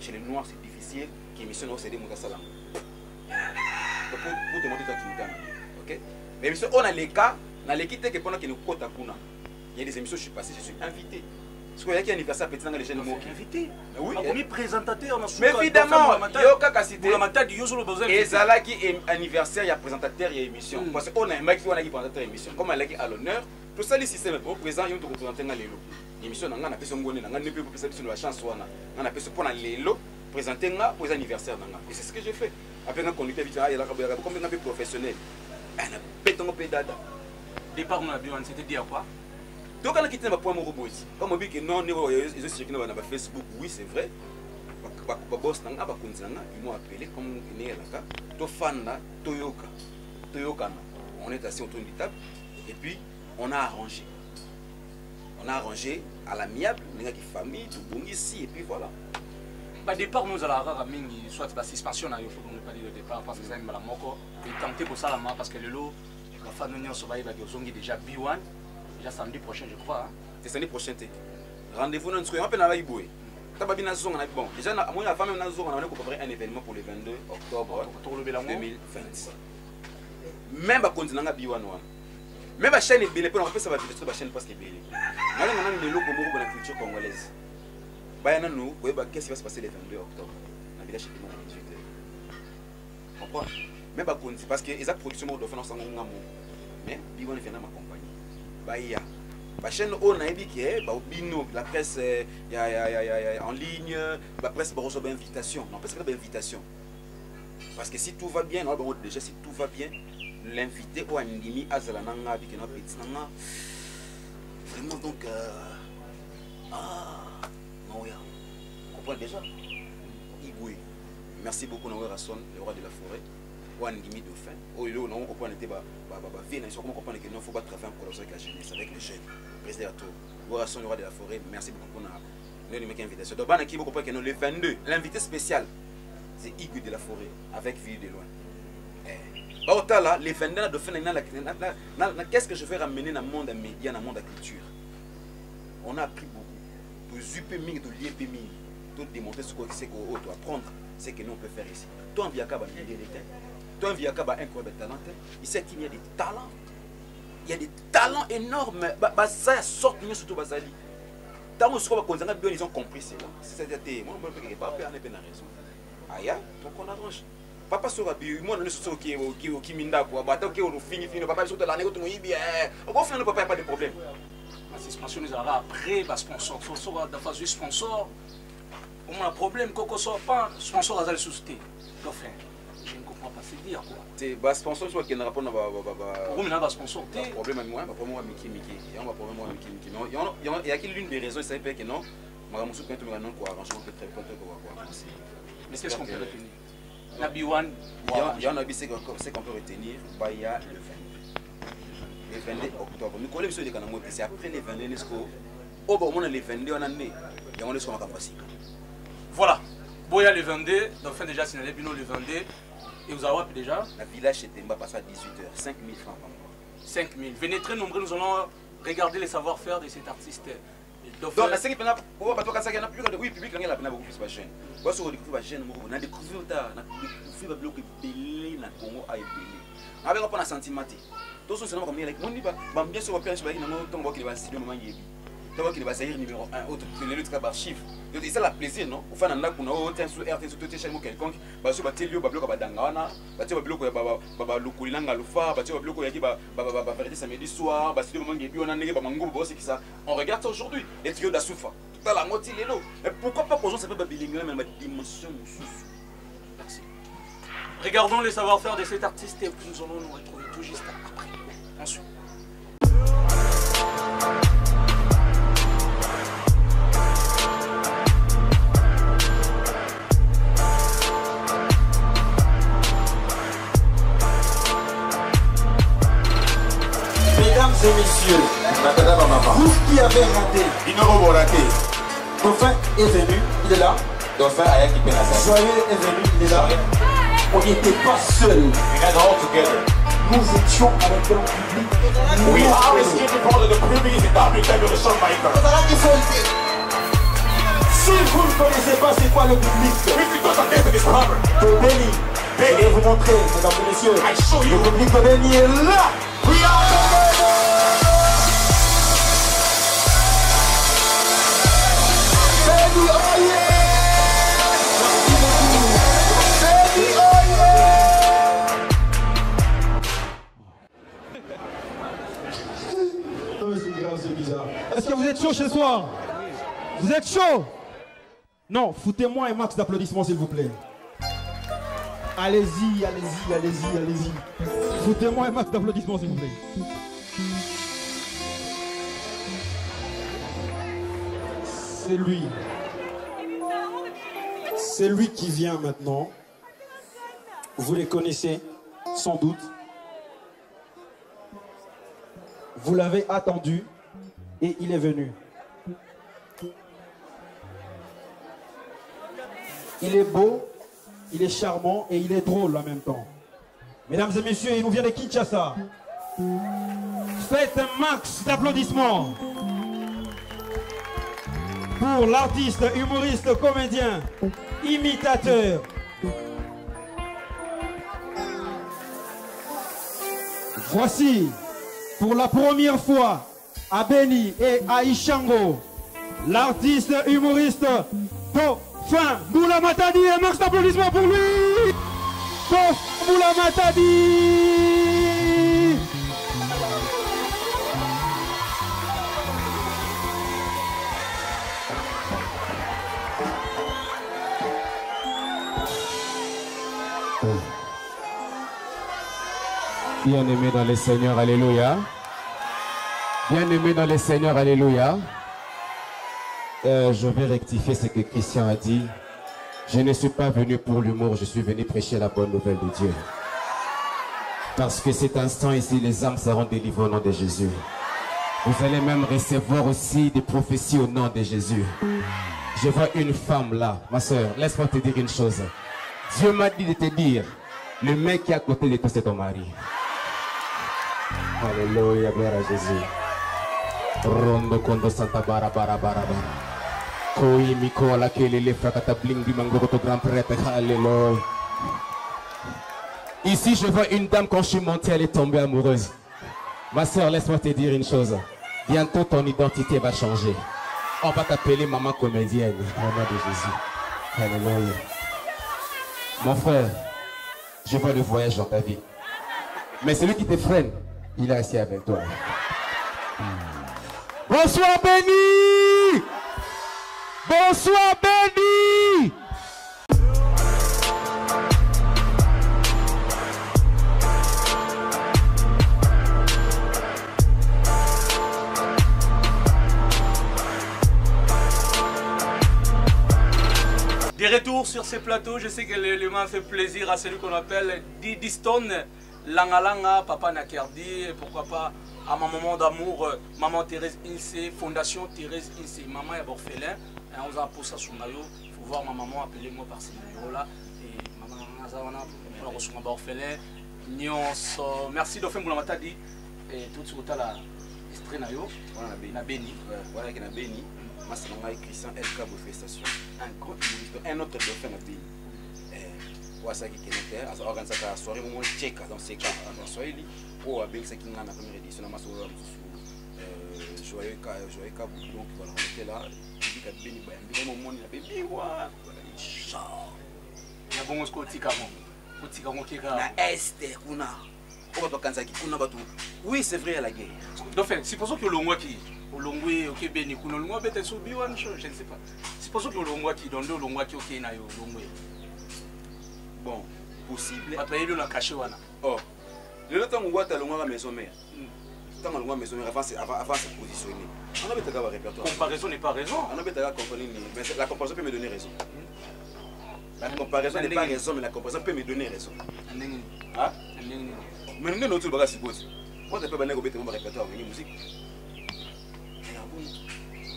Chez les noirs, c'est difficile qui mission au CD Moutasalam. Pour demander ta qui OK? Mais monsieur, on a les cas, dans l'équipe qui pendant que nous côte à Kuna. Il y a des émissions, je suis passé, je suis invité. Parce qu'il y a un anniversaire petit dans les jeunes mots. Invité. Oui. Premier présentateur. Mais évidemment, il y a aucun cité. Pour la matin du Yozolo besoin. Et ça là qui est anniversaire, il y a présentateur, il y a émission. Parce qu'on a un mec qui a présentateur émission. Comme elle est à l'honneur, tout ça les systèmes au présent, ils ont représenté dans les lots. Émission on a appelé son bonnet, on a pas pour ça la chance on a appelé pour les lots présenter pour les anniversaires et c'est ce que j'ai fait. Après quand on était vite là comme un peu professionnel. On a pété mon pédada. Départ, on a vu, on s'était dit à quoi? Donc, on a quitté ma point mon robot ici. Comme on dit que non, ils ont circulé sur Facebook, oui, c'est vrai. Ils m'ont appelé comme Toyoka. On est assis autour d'une table et puis on a arrangé. On a arrangé à l'amiable, les gars qui famille, tout bon ici et puis voilà. Bah départ nous allons ramener soit la suspension il faut nous parler de départ parce que ça m'a moko et tenter pour ça la parce que le lot la fin de l'union surveille va déjà B1 déjà samedi prochain je crois. C'est samedi prochain. Rendez-vous dans ce qu'on appelle la Iboué. Bon, déjà, moi, la femme, on a préparé un événement pour le 22 octobre 2020. Même si on a un B1, même si chaîne est belle, on peut savoir que la chaîne parce qu'elle est belle. On a un mélo pour la culture congolaise. Qu'est-ce qui va se passer le 22 octobre? On a village chez nous à 18h. Comprends? Même si parce que les productions de France sont en mais B1 vient m'accompagner. La chaîne on a dit que la presse en ligne, la presse reçoit une invitation. Non, parce que c'est une invitation. Parce que si tout va bien, déjà si tout va bien, l'invité au Andimi Azalananga avec un petit nanga. Vraiment donc non ya. Comprends déjà. Igoué. Merci beaucoup Noé Rasson, le roi de la forêt. Andimi Dauphin. Oh là on comprend était vie, on comprend que non faut pas travailler en collaboration avec la jeunesse, avec les jeunes. Président Rasson, le roi de la forêt. Merci beaucoup pour notre invitation. Donc on qui vous comprend que le 22, l'invité spécial c'est Igoué de la forêt avec Vie de loin. Là, les 22 Dauphin, qu'est-ce que je vais ramener dans le monde des médias, dans le monde de la culture? On a appris beaucoup. De zuper ming, de lier ming, de démontrer ce qu'on sait qu'on doit apprendre, ce que nous on peut faire ici. Toi, en Viaka, toi, en Viaka, incroyable talent. Ici, il y a des talents. Il y a des talents énormes. Ça sort surtout Bazali. Tant que ils ont compris cela. C'est-à-dire, moi, je ne peux pas faire raison. Aya, donc on arrange. Papa sera bien, moi, on est sur qui minda quoi. Bateau qui est au fini, papa, sur l'année, on va faire le papa, pas de problème. La suspension nous aura après, parce que sponsor, sponsor, la phase du sponsor. On a un problème, Coco sort pas, sponsor à la société. Enfin, je ne comprends pas ce dire quoi. C'est le sponsor qui n'a pas de sponsor. Problème à moi, pas moi, Mickey. Il y a un problème à Mickey. Il y a l'une des raisons, c'est que non, Madame Soupen, tu me non quoi, arrangement peut très peu quoi. Mais qu'est-ce qu'on peut retenir? La B1, il y en a c'est qu'on peut retenir, il y a le 22 octobre. Nous connaissons les canaux, c'est après les 22 UNESCO. Au bon moment les 22 on a né, il y a un esco capacité. Voilà. Boya le 22, donc fin déjà signalé Bino le 22. Et vous avez déjà la village chez Temba passe à 18h, 5 000 francs par mois. 5 000. Venez très nombreux, nous allons regarder les savoir-faire de cet artiste. Donc, la série, on va pas qu'il y en a plus de oui, public, il y a beaucoup plus de chaîne. Moi, si on découvre la chaîne, on a découvert le bloc belé dans le Congo à belé. Avec un sentiment. Tous ceux qui sont comme on bien sûr, on peut faire qu'il va se moment qu'il va salir numéro 1, autre que les autres archives. C'est ça la plaisir, non? Au final, on a un sur RT sur toute chaîne quelconque, parce que tu as bloc à Dangana, tu as bloc à Lukulanga Lufa, tu as bloc à vérité samedi soir, parce que le moment où on a un mango, on regarde ça aujourd'hui, les trios d'Asoufa. Tout à la moitié, les lots. Mais pourquoi pas poser ça peut bilingue, mais ma dimension Merci. Regardons les savoir-faire de cet artiste et nous allons nous retrouver tout juste après. Ensuite. Mesdames et messieurs, vous qui avez raté, Dauphin est venu, il est là. Dauphin a qui peut la salle. Joyeux est venu, il est là. On n'était pas seuls. Nous étions avec le public. We always give the ball to the public is the public that will show my girl. Si vous ne connaissez pas c'est quoi le public, de Béni, je vais vous montrer, mesdames et messieurs, le public de Béni est là. We are Béni, oh yeah! Béni, oh yeah! Oh, c'est grave, c'est bizarre. Est-ce que vous êtes chaud ce soir? Vous êtes chaud? Non, foutez-moi un max d'applaudissements s'il vous plaît. Allez-y, allez-y, allez-y, allez-y. Foutez-moi un max d'applaudissements s'il vous plaît. C'est lui qui vient maintenant. Vous les connaissez sans doute. Vous l'avez attendu et il est venu. Il est beau, il est charmant et il est drôle en même temps. Mesdames et messieurs, il nous vient de Kinshasa. Faites un max d'applaudissements pour l'artiste, humoriste, comédien, imitateur. Voici, pour la première fois, à Beni et à Ishango, l'artiste, humoriste, Dauphin Boula Matadi. Un max d'applaudissements pour lui. Dauphin Boula Matadi. Bien-aimé dans les Seigneurs, alléluia. Bien-aimé dans les Seigneurs, alléluia. Je vais rectifier ce que Christian a dit. Je ne suis pas venu pour l'humour, je suis venu prêcher la bonne nouvelle de Dieu. Parce que cet instant ici, les âmes seront délivrées au nom de Jésus. Vous allez même recevoir aussi des prophéties au nom de Jésus. Je vois une femme là, ma soeur, laisse-moi te dire une chose. Dieu m'a dit de te dire, le mec qui est à côté de toi, c'est ton mari. Alléluia, gloire à Jésus. Rondo kondo santa bara bara bara bara. Koi miko la kelele frakata bling di mango to grand prêtre. Alléluia. Ici, je vois une dame, quand je suis montée, elle est tombée amoureuse. Ma soeur, laisse-moi te dire une chose. Bientôt, ton identité va changer. On va t'appeler maman comédienne. Au nom de Jésus. Alléluia. Mon frère, je vois le voyage dans ta vie. Mais celui qui te freine, il est assis avec toi. Bonsoir Béni. Bonsoir Béni. Des retours sur ces plateaux, je sais que l'élément fait plaisir à celui qu'on appelle Didi Stone, Langalanga, Papa Nakerdi, et pourquoi pas à ma maman d'amour, Maman Thérèse Inse, Fondation Thérèse Inse, Maman est orphelin, on a pour ça sur maillot, il faut voir ma maman, appelez-moi par ces numéros-là, et Maman Nazawana, on a reçu un orphelin, Nyons, merci Dauphin Boulamatadi, et tout ce que tu as là, extrait Nayo, na Beni. Voilà, na Beni. Moi, c'est mon Christian LK Bofestation, un grand humoriste, un autre dauphin à Beni. Wasaki Kenete, à organiser la soirée, mon check dans ces cas, dans Swahili, ou à Beng, c'est qui n'a la première édition, ma soeur, joyeux Kabou, donc voilà, on était là, il dit qu'à Beni, il y a un moment, il y a Beni, voilà, il y a bon score, Est, Kuna, oui, c'est vrai à la guerre. Donc, supposons que l'on voit qui au Longwe, ok, Beni, Kuna, l'on voit peut-être sur Biwan, je ne sais pas. Supposons que l'on voit qui, dans le l'on voit qui, ok, na yo, Longwe. Bon, possible. Après, il a caché. Oh, le temps où on voit à la maison mère, tant qu'on voit maison mère avant se positionner, on a besoin d'avoir un répertoire. Comparaison n'est pas raison. On a besoin d'avoir mais la comparaison peut me donner raison. La comparaison n'est pas raison, mais la comparaison peut me donner raison. Ah? Mais nous, nous, bagage suppose. Moi, je peux pas négocier mon répertoire avec musique.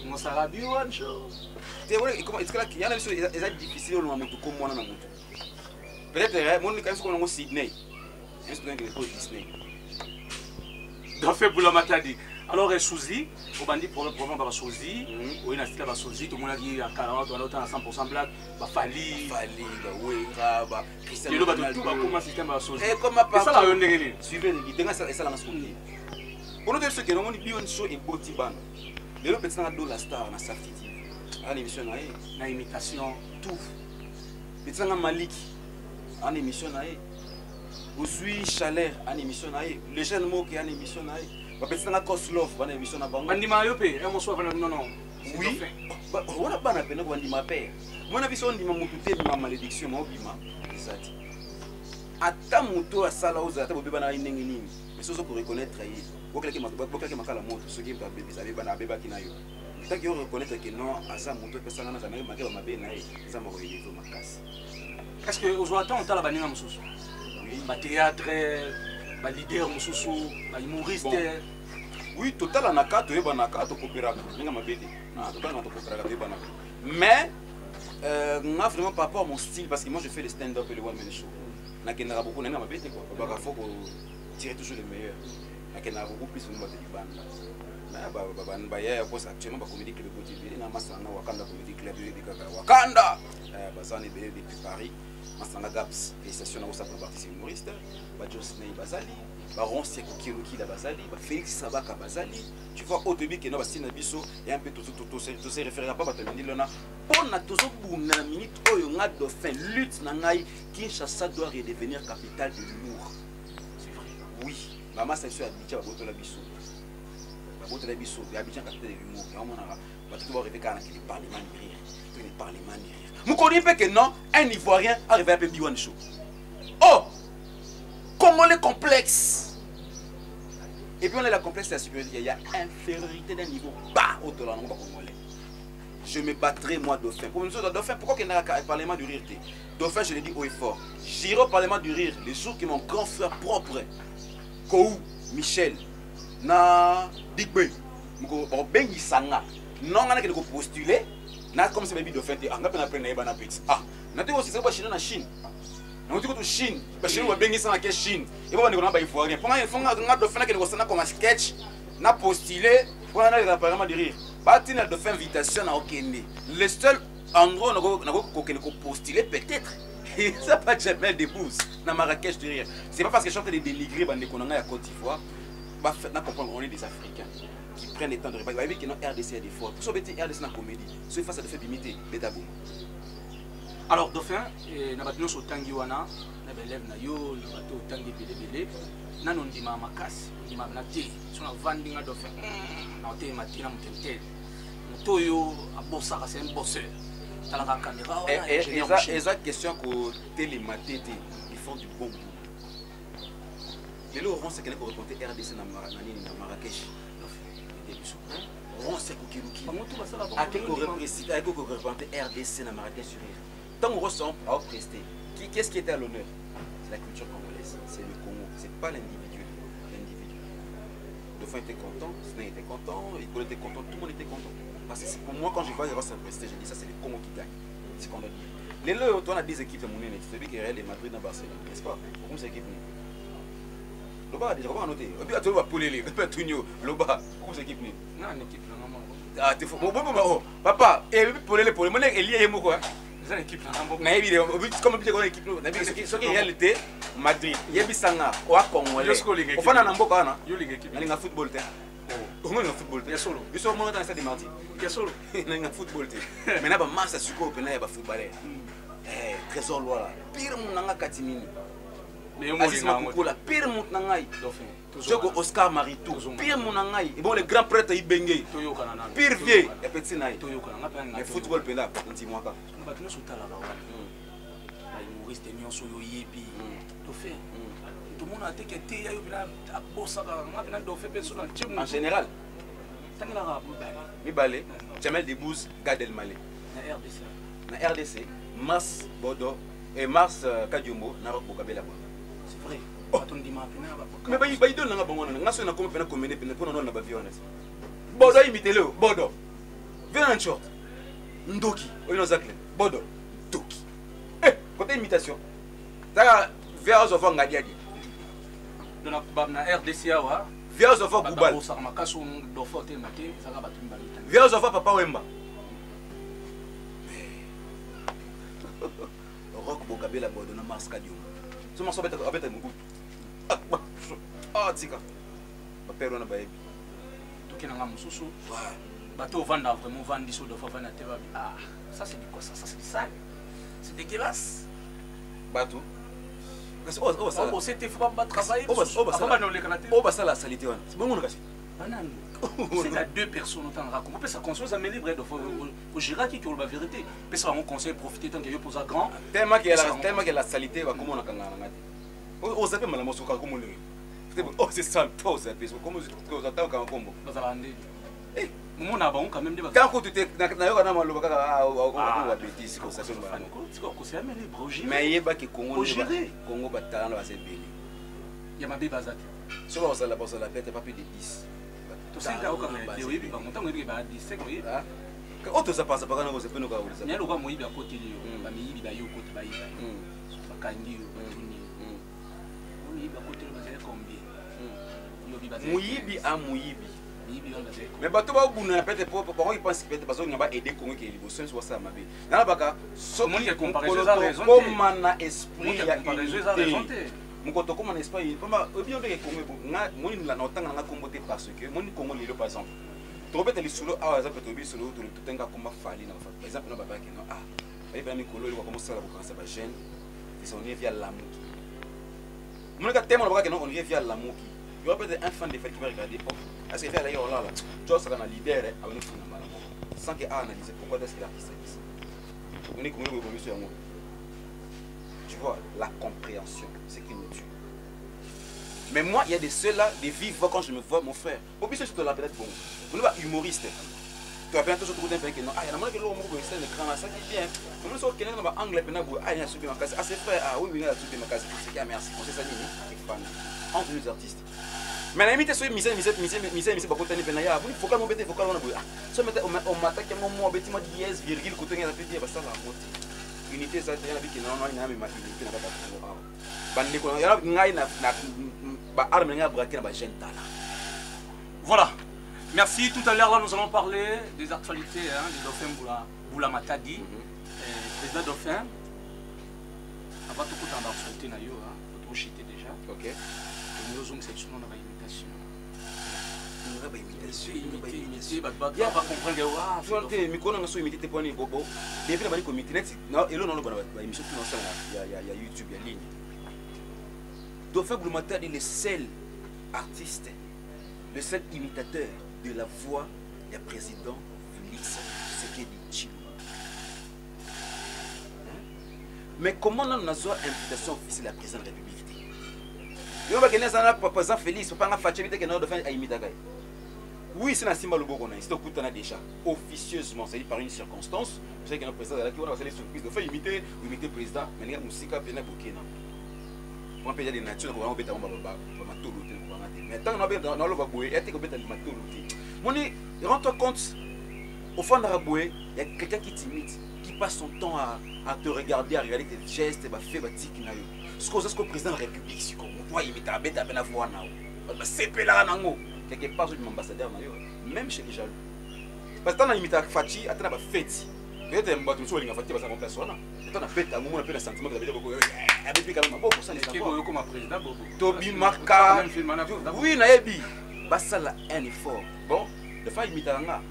On s'arrête bien, chose. Tu vois, il y a des choses difficiles au moment comme moi, peut-être, moi, quand je suis Sydney, je suis Disney. Dauphin Boulamatadi. Alors, Souzi, on va dire pour le problème de Souzi, ou une astuce de Souzi, tout le monde a dit à 40, on a 100% blague, Fali, oui, Christian, il y a tout comment système de Souzi. Et comment pas ça, suivez les guides, c'est ça la masculine. Pour nous, ce que nous avons dit, on show un beau tiban. Les autres personnes ont la star, na Safety, à l'émission, na imitation, tout. Les gens ont Malik, en émission, vous suivez Chaleur, en émission, les jeunes mots qui en émission, parce que na Koslov, en émission, na Bango. Bandi Mayope, on soit non non. Oui. On a pas na peine Bandi ma père. Moi na vision di mamututé ma malédiction ma obima. Exact. Ata muto asala oza ta bobeba na ndenge nini. Mais sozo pour reconnaître yi. Bokelaki makala moto ce qui est bébé ça beba na beba kinayo. tant que reconnaître que non à ça moto personne n'a jamais marqué ma bien ça m'a réveillé ma casse. Est-ce que aux autres on t'a la bannière mususu? Oui, ba théâtre, ba leader mususu, ba humoriste. Oui, total en akato et banaka to coopéra. Ninga ma bête. Ah, total na to coopéra et banaka. Mais moi vraiment par rapport à mon style parce que moi je fais le stand-up et le one man show. Na kenara beaucoup na ma bête quoi. Ba faut tirer toujours le meilleur. Na kenara beaucoup plus on va te banda. Actuellement la comédie club TV na masanga Wakanda comédie club de Wakanda bazane belé depuis Paris masanga gaps et station na osaka partie humoriste ba Josney Bazali ba Ronse Kiruki la Bazali ba Félix Sabaka Bazali tu vois au début que no ba sina biso et un peu tout se référera pas batamendi lona pona tozo buna minute oyo nga dauphin lutte na ngai Kinshasa doit redevenir capitale de l'humour. C'est vrai. Oui, maman ça sur Abidjan ba boto la biso. Votre émission, il y a bien capté de l'humour. Il y a un moment où tu vas arriver à le parlement de rire. Le parlement de rire. Vous connaissez que non, un Ivoirien arrive à faire un show. Oh, Congolais complexe. Et puis on a la complexe de la sécurité. Il y a infériorité d'un niveau bas au delà de Congolais. Je me battrai moi Dauphin. Pour nous autres, Dauphin, pourquoi qu'il y a un parlement du rire? Dauphin, je l'ai dit haut et fort. J'irai au parlement du rire les jours que mon grand frère propre, Kou, Michel, na Digbe mko bengi sanga non ngana ke ko postuler na comme c'est baby Dauphin te anga pena prendre na petit ah na te aussi c'est pas Chine na Chine na tu ko to Chine ba Chine wa bengi sanga ke Chine et ba ndiko na ba ivoirien fonga nga Dauphin ke ko sana comme sketch na postuler pour na le parlement de rire ba tina Dauphin invitation na okende le seul endroit na ko postuler peut-être ça pas Jamel Debbouze na Marrakech de rire c'est pas parce que je suis en train de dénigrer bande ko na Côte d'Ivoire. On est des Africains qui prennent le temps de répéter. Vous voyez que notre RDC a des fautes. Si on veut dire RDC dans la comédie, c'est face à de faire imiter les tabous. Alors, Dauphin, nous avons au Tangiwana, nous avons élève na yo, nous avons au Tangi Bélé, nous avons dit ma casse, nous avons dit si on a vendu un Dauphin, nous avons dit matina mutentel, nous toyo à bossa, c'est un bosseur. Dans la caméra, et ça question que télématé, ils font du bon boulot. Les lots c'est quelqu'un qui répondait RDC dans Marrakech. Ron c'est Kiruki. À quel qu'on répondait RDC dans Marrakech sur rire. Tant qu'on ressent à prester. Qu'est-ce qui était à l'honneur? C'est la culture congolaise, c'est le Congo, c'est pas l'individu. Dauphin était content, Sney était content, Icole était content, tout le monde était content. Parce que pour moi, quand je vois Ross prester, je dis ça c'est le Congo qui gagne. C'est qu'on a dit. Les lots, on a des équipes de Mounier, c'est lui qui est Real et Madrid dans Barcelone, n'est-ce pas? Pourquoi c'est équipe? Loba déjà comment noter et puis tu vas pouler les Tunio Loba comment c'est équipe ni non une équipe là maman ah tu faut bon papa et puis pouler les pouler mon est lié mo quoi c'est une équipe là maman na évidé comme bien équipe nous na bien ce qui réalité Madrid yebisanga wa Congolais au fana na mboka na yo ligue équipe na football te oh on football te solo biso mo dans stade mardi solo na football te mais na ba massa suko pe na ya ba footballeur trésor loi pire mon nanga katimini mais la pire montangai Joko Oscar Maritou pire monangai et bon le grand prêtre Ibenge pire vieux et petit naï le football pela petit mois ka ba tino sotala ba ba humoriste nyonso yo yebi Dauphin tout le monde a été que te yo bila bossa ba ngapena Dauphin personne en général tangela ra mi balé Jamel Debbouze Gad Elmaleh na RDC Mars Bodo et Mars Kadiombo na Rock Bokabela. C'est vrai. Mais bah il donne la bonne on a sur na comme pena comédie pena pour non na ba violence. Bodo imite le Bodo. Viens en short. Ndoki, on a zakle. Bodo. Ndoki. Côté imitation. Ça vers of ngadiadi. De la babna RDCA wa. Vers of Goubal. Ça makaso do forte maté, ça va battre mbali. Vers of Papa Wemba. Rock Bokabela Bodo na Mars Kadiombo. Ce morceau avec un goût. Ah, tika. Ma père on a baé. Tout qui n'a pas mususu. Bateau vendre vraiment vendre sur de fois vendre teba. Ah, ça c'est du quoi ça c'est sale. C'est dégueulasse. Bateau. Oh, c'était faut pas travailler. Oh, ça la salité. C'est bon on a cassé. Banane. C'est là deux personnes autant raconter. Peut ça conscience à mêler vrai de faut gérer qui la vérité. Peut ça on conseille profiter tant que yo pour grand. Tellement que la salité va comment on a kangana ngati. Oh ça peut malamu soka comme le. Oh c'est sale, toi ça peut. Comment tu attends quand combo. Bazalande. Eh, Mon abon quand même. Quand tu t'es nayoka na maloba kaka wa bêtise ko station ba. C'est mais les projets. Mais yeba ki Congo Congo batala na basebeli. Ya mabe bazate. So ba la pète pas plus de 10. To senga oka na de wibi ba montango ndi ba 17 ko yeba. Auto ça passe pas kana ko se peno ka ulisa. Nyalo kwa moyibi akoti liyo. Ba miyibi ba yo koti ba yiba. Ba kangi yo. Moyibi akoti ba zele combien. Moyibi a moyibi. Mais bato ba buna peut-être pour ils pensent que peut-être bazo ngaba aider Congo qui liboso so ça mabe. Na baka so moni ya comparaison za raison. Comme na esprit ya comparaison za raison. Mukoto comme en Espagne, pamba obion de Congo nga moni la notanga nga kombote parce que moni Congo lelo par exemple. Tobeta li solo a exemple tobi solo to tenga comme fali na par exemple na baba ki no ah. Ba iba mikolo li ko commencer la commencer ba jeune. Ils sont via l'amour. Mon ka tellement baka que non on via l'amour. Il y aura peut-être un fan de fait qui va regarder. Est-ce qu'il fait là, là, tu vois, ça va leader avec nous sans qu'il analyse pourquoi est-ce qu'il a fait ça. On est comme monsieur Amour. Tu vois, la compréhension, c'est qui nous tue. Mais moi, il y a des ceux-là, des vivants quand je me vois mon frère. Au plus, je te l'appelle bon. On est pas humoriste. Tu as bien toujours trouvé un peu que non. Ah, il y a un moment que l'homme est un écran là, ça qui vient. Comme nous sommes quelqu'un dans l'anglais, ah, il y a un souper ma case. Ah, c'est frère. Ah, oui, il y a un souper ma case. C'est qui merci. On sait ça, c'est fan. Entre les artistes. Mais la limite, c'est mise bakotani penaya. Vous faut quand même bêter, faut quand même boire. So mette on m'attaque un moment bêti moi dièse virgule côté la petite basta la moitié. Unité ça il y a qui non non il y a même unité na ba ba. Bande ko ya ngai na ba arme nga braquer na ba jeune tala. Voilà. Merci. Tout à l'heure là nous allons parler des actualités hein, du Dauphin Boula Matadi. Président Dauphin. Avant tout coup en actualité na yo hein, tout chité déjà. OK. Nous avons cette chose dans l'imitation. Nous avons imitation. Imiter, pas comprendre que micro n'a pas imité pour les bobo. Depuis la comité net, non, et là non le émission qui nous il y a YouTube, il y a ligne. Dauphin Boula Matadi est le seul artiste, le seul imitateur de la voix du président Félix Tshisekedi Tshilombo. Mais comment on a une invitation officielle à la présidente de la République? Yo ba keneza na président Félix papa nga fache bité que non Dauphin ayimita kai. Oui, c'est na simba le boko na c'est okutana déjà officieusement, c'est par une circonstance, je sais que notre président là qui on a fait les surprises de faire imiter président, mais nga musika pena bokena. On peut dire des nature on va beta on ba matolo te ko ngate. Mais tant na beta na lo ba boye, ete ko beta di matolo te. Moni, rends-toi compte au fond de la boye, il y a quelqu'un qui t'imite, qui passe son temps à te regarder, à regarder tes gestes, à faire des tiki na yo. Ce que le président de la République, c'est comme moi, il m'a dit à voir c'est là quelque part, je suis ambassadeur, même chez les jaloux. Parce que quand on a imité Fachi, on a fait. Peut-être que je suis Fati, parce qu'on remplace. On a fait un moment un sentiment de la vie. Comme un président, Tobi Marka. Oui, Naebi. Basala un effort. Bon, de faire imiter Anga.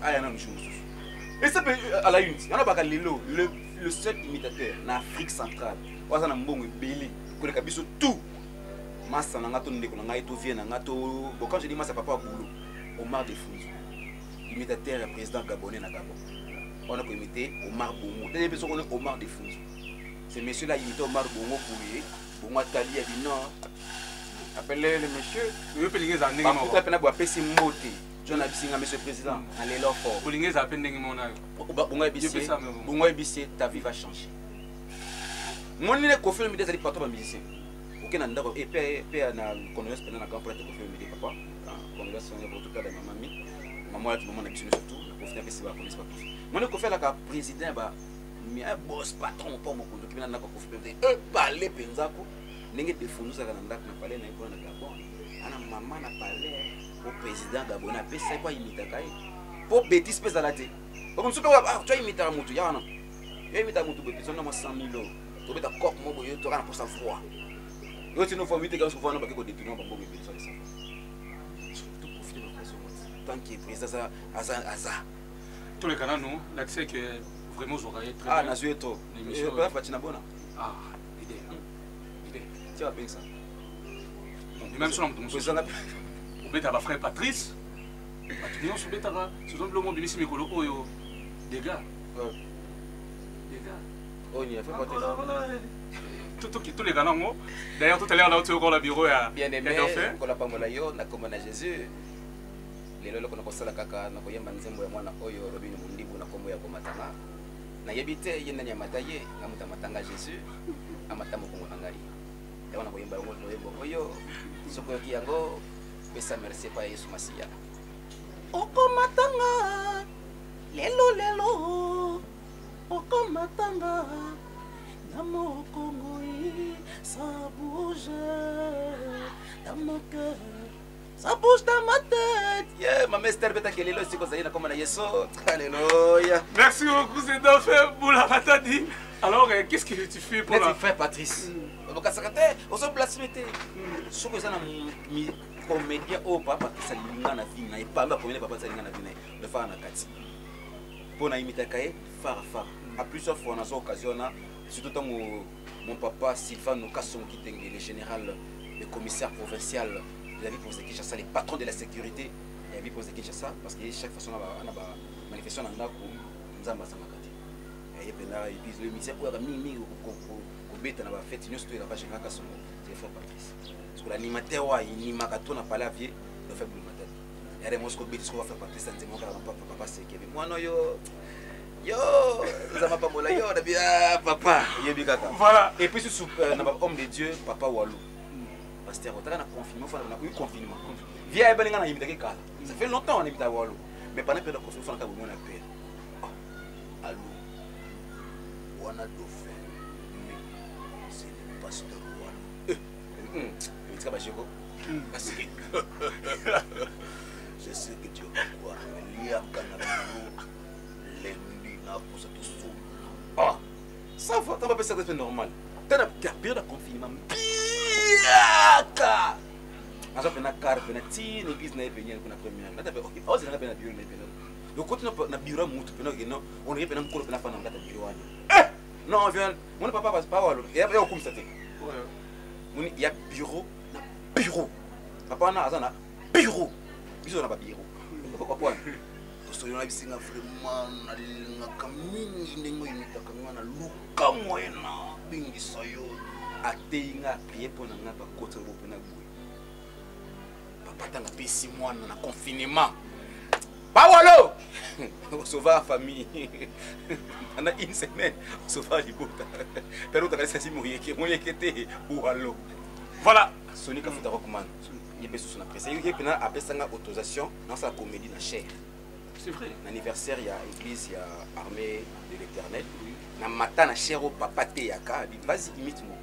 Ah, il y a une chose. Et ça peut à la une. Il y en a pas le seul imitateur en Afrique centrale. On a mbongo belé ko le kabiso tout massa na ngato ndeko na ngai to vie na ngato bon quand je dis massa papa boulot Omar Defunzu imitateur et président gabonais na Gabon on a imité Omar Bongo des personnes on Omar Defunzu ces messieurs là imité Omar Bongo pour lui Bongo Tali a dit non appelez le monsieur le pelinge za ndenge mo ko pena bo apesi moté John Abisinga monsieur président allez là fort pelinge za ndenge mo na Bongo Ebissé ta vie va changer. Mon nez confirme des partout par musicien. Ok, n'a pas et paix na connaissance pendant la campagne de confirmer des papa. Congrès pour tout cas de ma mamie. Maman tu maman n'habite surtout. Confirmer c'est pas connaître pas plus. Mon nez confirme la président ba mais un boss patron pour mon compte qui n'a pas confirmer. Parler penzako. N'engé défendre ça dans la parler na pour na Gabon. Ana maman na parler au président Gabon a fait ça quoi imita kai. Pour bêtise pesa la tête. Comme ça tu imita mutu ya non. Imita mutu bêtise on a 100 000 €. Tu as corps pour ça froid. Tu ne faut pas que tu fasses un détournement pour ça. Surtout profiter de l'occasion. Tant qu'il est président, ça. Tous les canaux, nous, l'accès que vraiment vous aurez très bien. Ah, Nazué trop. Je ne peux pas faire bon. Ah, idée. Tu vas bien ça. Même si on a un frère Patrice, tu as le monde de Mikolo, des gars. Oh, il a fait tous les gars, d'ailleurs, tout à l'heure, on a encore le bureau à bien aimé, on n'a pas mal à Jésus. lelo loko nakosala kaka nakoyemba nzembo ya mwana oyo Robin Mundibu na kombo ya komatanga nayebi te ye ndani ya mataye ngamuta matanga Jésus amata mokongo na ngai yawana koyemba yango loyembo oyo soko yoki yango pesa merci pa Yesu Masiya okomatanga lelo okomatanga na mokongo ça bouge dans mon cœur ça bouge dans ma tête. Yeah, ma mère Stella Beta Kelelo, c'est comme ça, il a comme un yeso. Alléluia. Merci beaucoup, c'est d'enfer pour la matadi. Alors, qu'est-ce que tu fais pour la... frère Patrice. On va on se place, ce que ça n'a mis comédien au papa qui s'allie dans la vie, et pas ma première papa s'allie dans la vie, le faire en Akati. Pour na imiter Kaye, phare. À plusieurs fois, on a occasion, surtout quand mon papa Sylvain Kasson qui était le général, le commissaire provincial. Il a vu pour Kinshasa, les patrons de la sécurité. Il a vu pour Kinshasa parce que chaque façon, on a une manifestation dans le Nzamba Samakati. Et puis le ministère pour Mimi au bête dans la fête, nous sommes là-bas chez Nakason, c'est frère Patrice. Parce que l'animateur, il m'a gâté, on n'a pas la vie, le fait pour le matin. Et alors, moi, ce qu'on va faire Patrice, c'est mon papa, c'est Kevin. Moi, non, yo, Nzamba Pamola, yo, papa, voilà. Et puis, sous homme de Dieu, papa Walou. Pasteur, on a confinement, on a eu confinement. Via Ebelinga na imité kala. Ça fait longtemps on imite à Walo. Mais pendant période de confinement, on a besoin d'appel. Allô. On a dauphin. Mais c'est le pasteur Walo. Il est cabachiko. Je sais que tu vas voir. Il y a canapé. Lundi na pour ça tout sous. Ah. Ça va, t'as pas ça c'est normal. T'as la période de confinement. Yaka! Azo pena car pena ti l'église na venir kuna première. Là t'as OK, on s'est pena bureau na pena. Le côté na bureau mutu pena que non, on est pena mkolo pena fana ngata bureau ani. Non, viens, mon papa passe pas walo. Et après on comme ça té. Mon il y a bureau na bureau. Papa na azana bureau. Biso na ba bureau. Pourquoi quoi? Parce que on a bisinga vraiment na linga kamingi ndingo imita kamwana luka moyena bingi sayo. Ateinga prier pour na ngapa kote bopena boui. Papa tanga pesi mwana na confinement. Ba walo. On sauve la famille. On a une semaine, on sauve libota. Pero ta kasi moye kete walo. Voilà, Sonic Afuta Rockman. Il est sur la presse. Il y a apesanga autorisation dans sa comédie na chair. C'est vrai. L'anniversaire il y a église, il y a armée de l'Éternel. Na matin na chair au papa te yaka, vas-y imite-moi.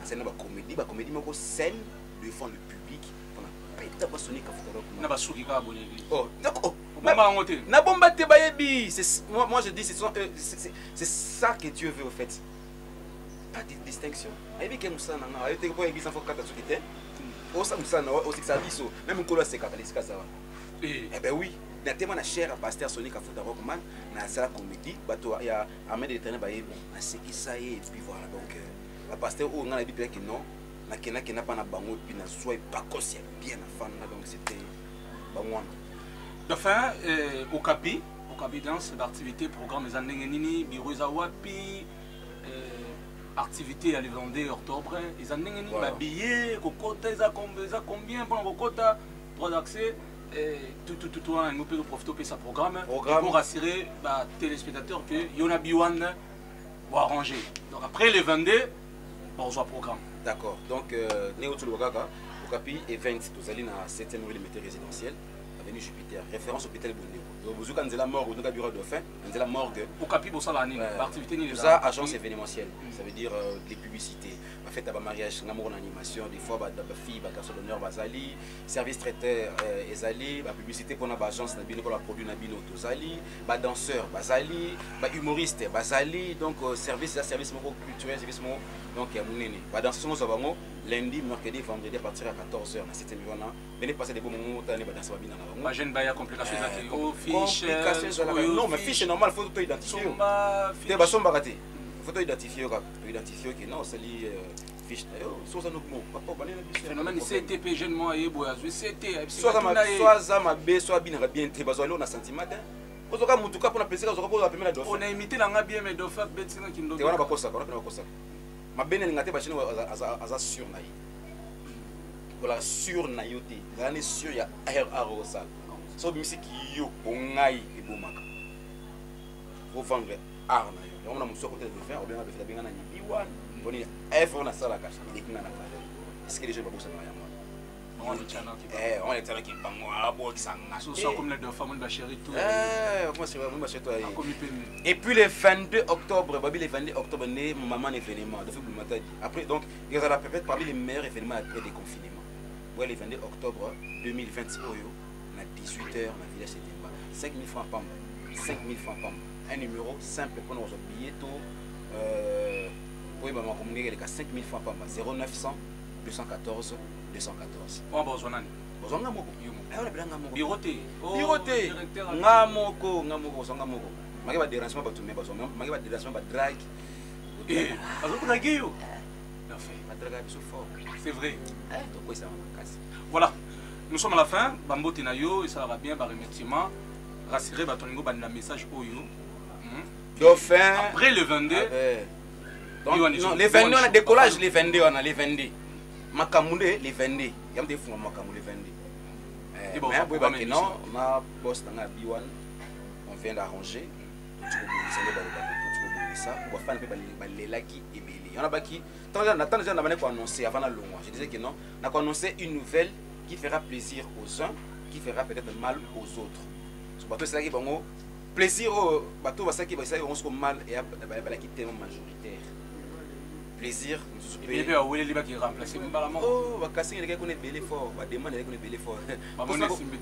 C'est une comédie, mais scène devant le public. Oh, d'accord. Moi je dis, c'est ça que Dieu veut au fait. Pas de distinction. Même eh ben oui, na tema na cher pasteur Sonic Afuta Rockman, na sala comédie, bato ya amène de terrain baye bon, na ce qui ça et puis voilà donc la pasteur on a dit que non, na kena pas na bango puis na soit pas conscient bien na fan donc c'était bangwana. Enfin au capi danse d'activité programme les années nini biroza wapi activité à l'évendé octobre les années nini ba billet kokota za combien pour kokota droit d'accès tout nous peut profiter de ce programme pour assurer les téléspectateurs que Yona Biwan va arranger. Donc après le 22, on reçoit le programme. D'accord. Donc Néo Tulogaka, au Capi Event, vous allez dans la 7e rue résidentielle, avenue Jupiter, référence hôpital Bondé. Donc vous avez la morgue, vous avez bureau de fin, vous avez la morgue. Au Capi, vous avez l'activité. Tout ça, agence événementielle, ça veut dire des publicités. En fait, un mariage, un amour en animation, des fois, des filles, des garçons d'honneur, Bazali, service traiteur, Ezali, publicité pour l'agence, pour la produit Nabino, Tozali, danseur, Bazali, humoriste, Bazali, donc service culturel, service donc il y a mon aîné. Danseur, nous avons lundi, mercredi, vendredi à partir de 14h, dans cette émission. Venez passer des bons moments, vous allez danser bien. Ma jeune baya complications non, mais fiche c'est normal, il faut identifier. Il faut identifier que non, c'est lié fiche. Phénomène CTP jeune moi et bois, CT soit ça ma bé soit bien bien très basoilo on a sentiment. On a imité la bien mais de faire bête qui nous donne. Ma bene ngate ba chino aza sur na yi. Voilà sur na yote. Ngane sur ya RR au sal. so bimisi ki yo bongai e bomaka faut vendre art na yo on a muso côté de faire ou bien de faire bien na biwan boni f on a ça la cache et qui na na valeur est-ce que les gens vont bosser na on est channel qui bango abo qui sanga so so comme les deux femmes de chérie tout moi c'est moi chez toi et puis le 22 octobre babi le 22 octobre né maman événement de football matadi après donc il y a la peut-être parmi les meilleurs événements après des confinements ouais le 22 octobre 2020 oyo na 18h na village Setemba 5000 francs pamba 5000 francs pamba un numéro simple pour nos billets tout oui maman communiquer les 5000 francs pamba 0900 214 214 on besoin nani besoin ngamoko alors bilanga moko biroté ngamoko zonga moko maki ba dérangement ba tumé besoin maki ba dérangement ba drag alors pour draguer yo c'est vrai voilà nous sommes à la fin bambote na yo et ça va bien ba remerciement rassurer ba toningo ba na message oyo dauphin après le 22 donc non les 22 on a décollage les 22 on a les 22 makamune les 22 yam des fonds makamune les 22 mais non ma boss tanga biwan on vient d'arranger tu peux ça on va faire un peu lelaki et beli on a baki tant déjà na ko annoncer avant la longue je disais que non na ko annoncer une nouvelle qui fera plaisir aux uns qui fera peut-être mal aux autres so bato c'est là qui bango plaisir au bato ba ça qui on se mal et ba qui tellement majoritaire plaisir et bien où les qui remplacer mbalamoko oh ba kasi les gars connaît belé fort ba demande les connaît belé fort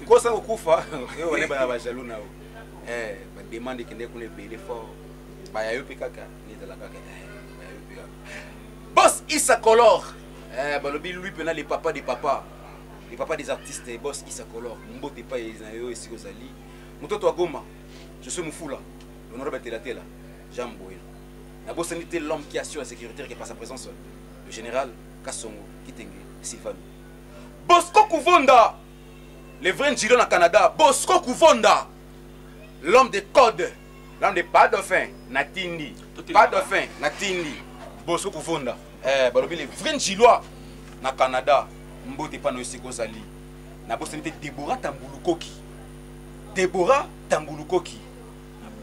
ko ça okufa et on est ba jaloux na ba demande qui connaît belé fort ba ya yo pikaka ni de la kaka ba yo pikaka boss Issa Color ba lobi lui pena les papas des artistes boss Issa Color mbote pa na yo esi kozali mutoto wa Goma je suis Mufula honorable Telatela Jamboy la bossonité l'homme qui assure la sécurité qui par sa présence le général Kassongo Kitenge Sylvano Bosco Kuvonda le vrai Njilo na Canada Bosco Kuvonda l'homme des codes l'homme des pas de fin Natindi pas de fin Natindi Bosco Kuvonda balobi le vrai Njilo na Canada mbote pa no esiko zali na bossonité Deborah Tambulukoki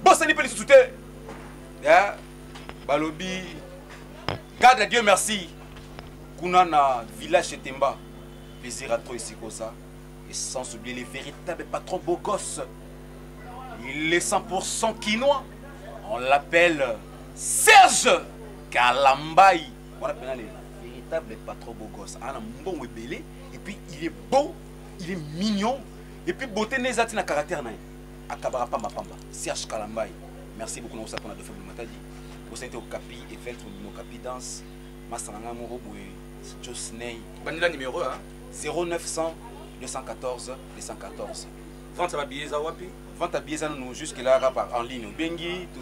bossoni pe lisouté balobi garde à Dieu merci kuna na village Setemba plaisir à toi ici comme ça et sans oublier les véritables patrons beaux gosses il est 100% quinois on l'appelle Serge Kalambai on appelle les véritables patrons beaux gosses on a un bon belé et puis il est beau il est mignon et puis beauté nezati na caractère na akabara pamba Serge Kalambai merci beaucoup nous ça pour la de faible matadi vous êtes au capi et fait au capi danse Masanga Moro Josney bandila numéro 0900 214 214 vente à billets wapi vente à billets nous jusque là en ligne bengi tout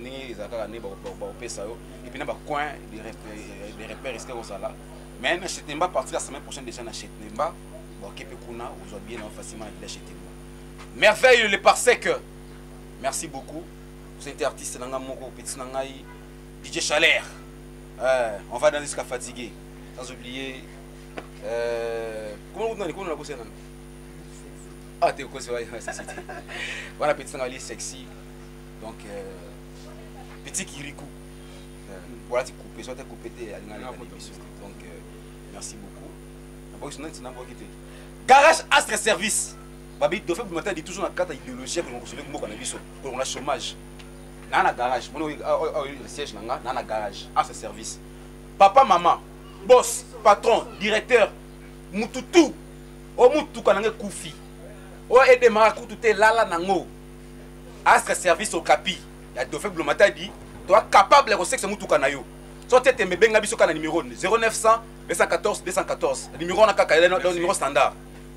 ni ezaka ne ba pesa yo et puis na ba coin des repères risqués au sala mais na Setemba partir la semaine prochaine déjà na Setemba bon kepe kuna aujourd'hui bien facilement à Setemba merveille le parsec merci beaucoup vous êtes artiste nanga moko petit nangai DJ Chalère on va danser jusqu'à fatigué sans oublier comment on a bossé là ah t'es quoi c'est voilà petit nangai sexy donc petit Kirikou voilà tu coupé soit tu coupé donc merci beaucoup garage Astre Service babi do fait matin dit toujours na carte idéologie que on recevait beaucoup na biso pour la chômage na garage mon le siège na garage à ce service papa maman boss patron directeur mututu o mutu kanange kufi o aide marakutu te lala nango Astre Service au capi ya do fait matin dit toi capable de sexe mutu kanayo so tete mebenga biso kana numéro 0900 214 214 numéro na kaka le numéro standard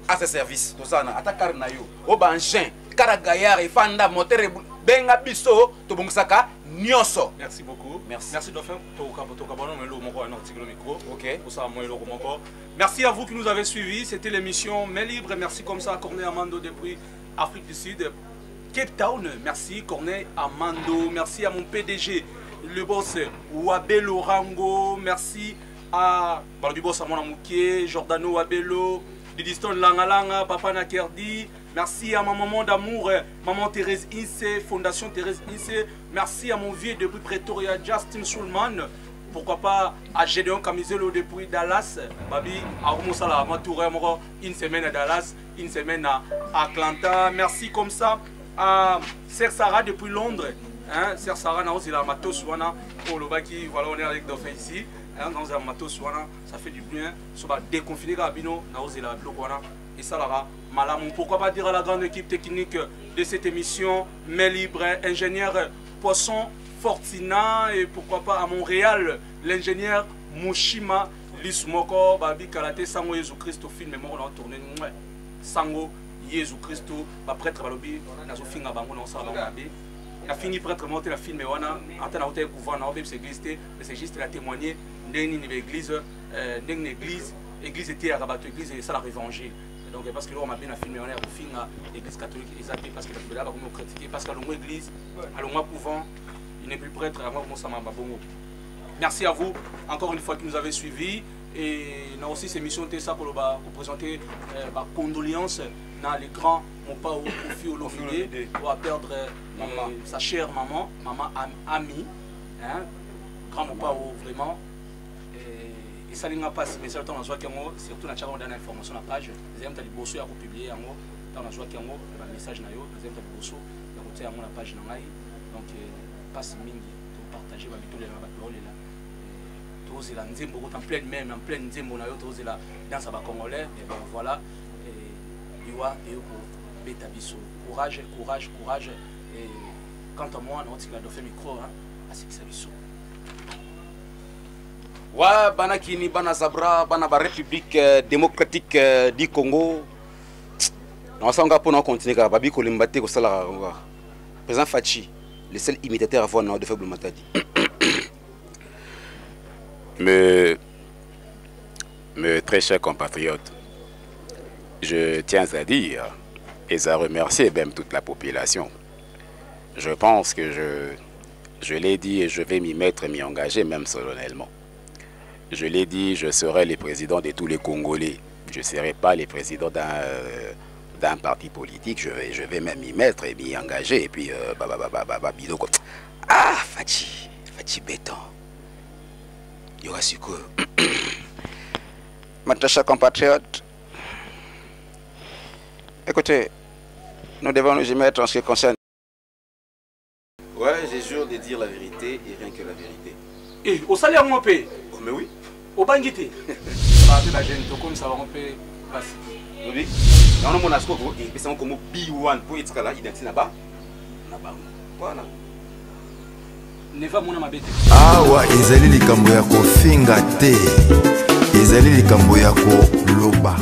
à ce service tout ça na attaquer na yo o ba engin karagayar et fanda moteur benga biso to bongusaka nyonso merci beaucoup merci dauphin to kabano melo moko un article micro OK pour ça moi lo moko merci à vous qui nous avez suivis c'était l'émission Main Libre merci comme ça à Corneille Amando depuis Afrique du Sud Cape Town merci Corneille Amando merci à mon PDG le boss Wabelo Rango merci à du boss à mon amoukier Jordano Wabelo Didiston Langalanga, Papa Nakerdi, Merci à ma maman d'amour, maman Thérèse Inse, Fondation Thérèse Inse. Merci à mon vieux depuis Pretoria, Justin Schulman. Pourquoi pas à Gédéon Camiselo depuis Dallas. Babi, à Romosala, une semaine à Dallas, une semaine à Atlanta. Merci comme ça à Serre Sarah depuis Londres. Hein, Serre Sarah, il a matos pour le baki. Voilà, on est avec Dauphin ici. Hein, dans un matos, ça fait du bien. Ça va déconfiner Gabino, la bloc. Et ça, là, malamou. Pourquoi pas dire à la grande équipe technique de cette émission, Main Libre, ingénieur Poisson Fortina, et pourquoi pas à Montréal, l'ingénieur Mushima Lisumoko, Babi Kalate, Sango Yesu Christo, film, mais on a tourné Sango Yesu Christo, prêtre Balobi, Nazo Finga Bango, non, ça va la fini prêtre monter la film, on a entendu hôtel couvent, on a c'est juste la témoigner d'une église, église était à Rabat, église et ça la évangile. Donc parce que l'homme a bien filmé, on est au fin l'église catholique, exactement parce que là, on va critiquer, parce qu'à l'homme église, à l'homme couvent, il n'est plus prêtre, avant qu'on s'en bongo. Merci à vous, encore une fois, qui nous avez suivis. Et on a aussi ces missions ça pour présenter ma condoléance dans les grands, mon pas au Kofi Olomide, pour perdre sa chère maman, maman Ami, hein, grand mon pas vraiment. Et ça n'a pas si mais ça on a surtout na charo dans information na page les amis tali bosso ya ko publier yango dans na joie yango ba message na yo les amis tali bosso ya ko tia na page na ngai donc passe mingi to partager ba bitole na ba parole là tous la nzembo en pleine même en pleine nzembo na yo tous la dans sa ba congolais et ben voilà et iwa et ko beta biso courage courage courage et quant à moi on tient la Dauphin micro hein à ce que ça biso wa bana kini bana Zabra bana ba République démocratique du Congo on s'en va pour nous continuer car babi ko limbate ko sala président Fachi le seul imitateur avant de faible matadi mes très chers compatriotes, je tiens à dire et à remercier même toute la population. Je pense que je l'ai dit et je vais m'y mettre et m'y engager même solennellement. Je l'ai dit, je serai le président de tous les Congolais. Je ne serai pas le président d'un parti politique. Je vais même m'y mettre et m'y engager. Et puis, ah, Fachi béton. Il y aura su que... Mes chers compatriotes, écoutez, nous devons nous y mettre en ce qui concerne. Ouais, j'ai jure de dire la vérité et rien que la vérité. Et au salaire, mon père. Oh, mais oui. Au bangité. La jeune, comme ça va on peut passer. Oui. On a mon asco et c'est comme B1 pour être là, identité là-bas. Voilà. Neva mona mabete. Awa ezali likambo ya kofinga te. Ezali likambo ya ko loba.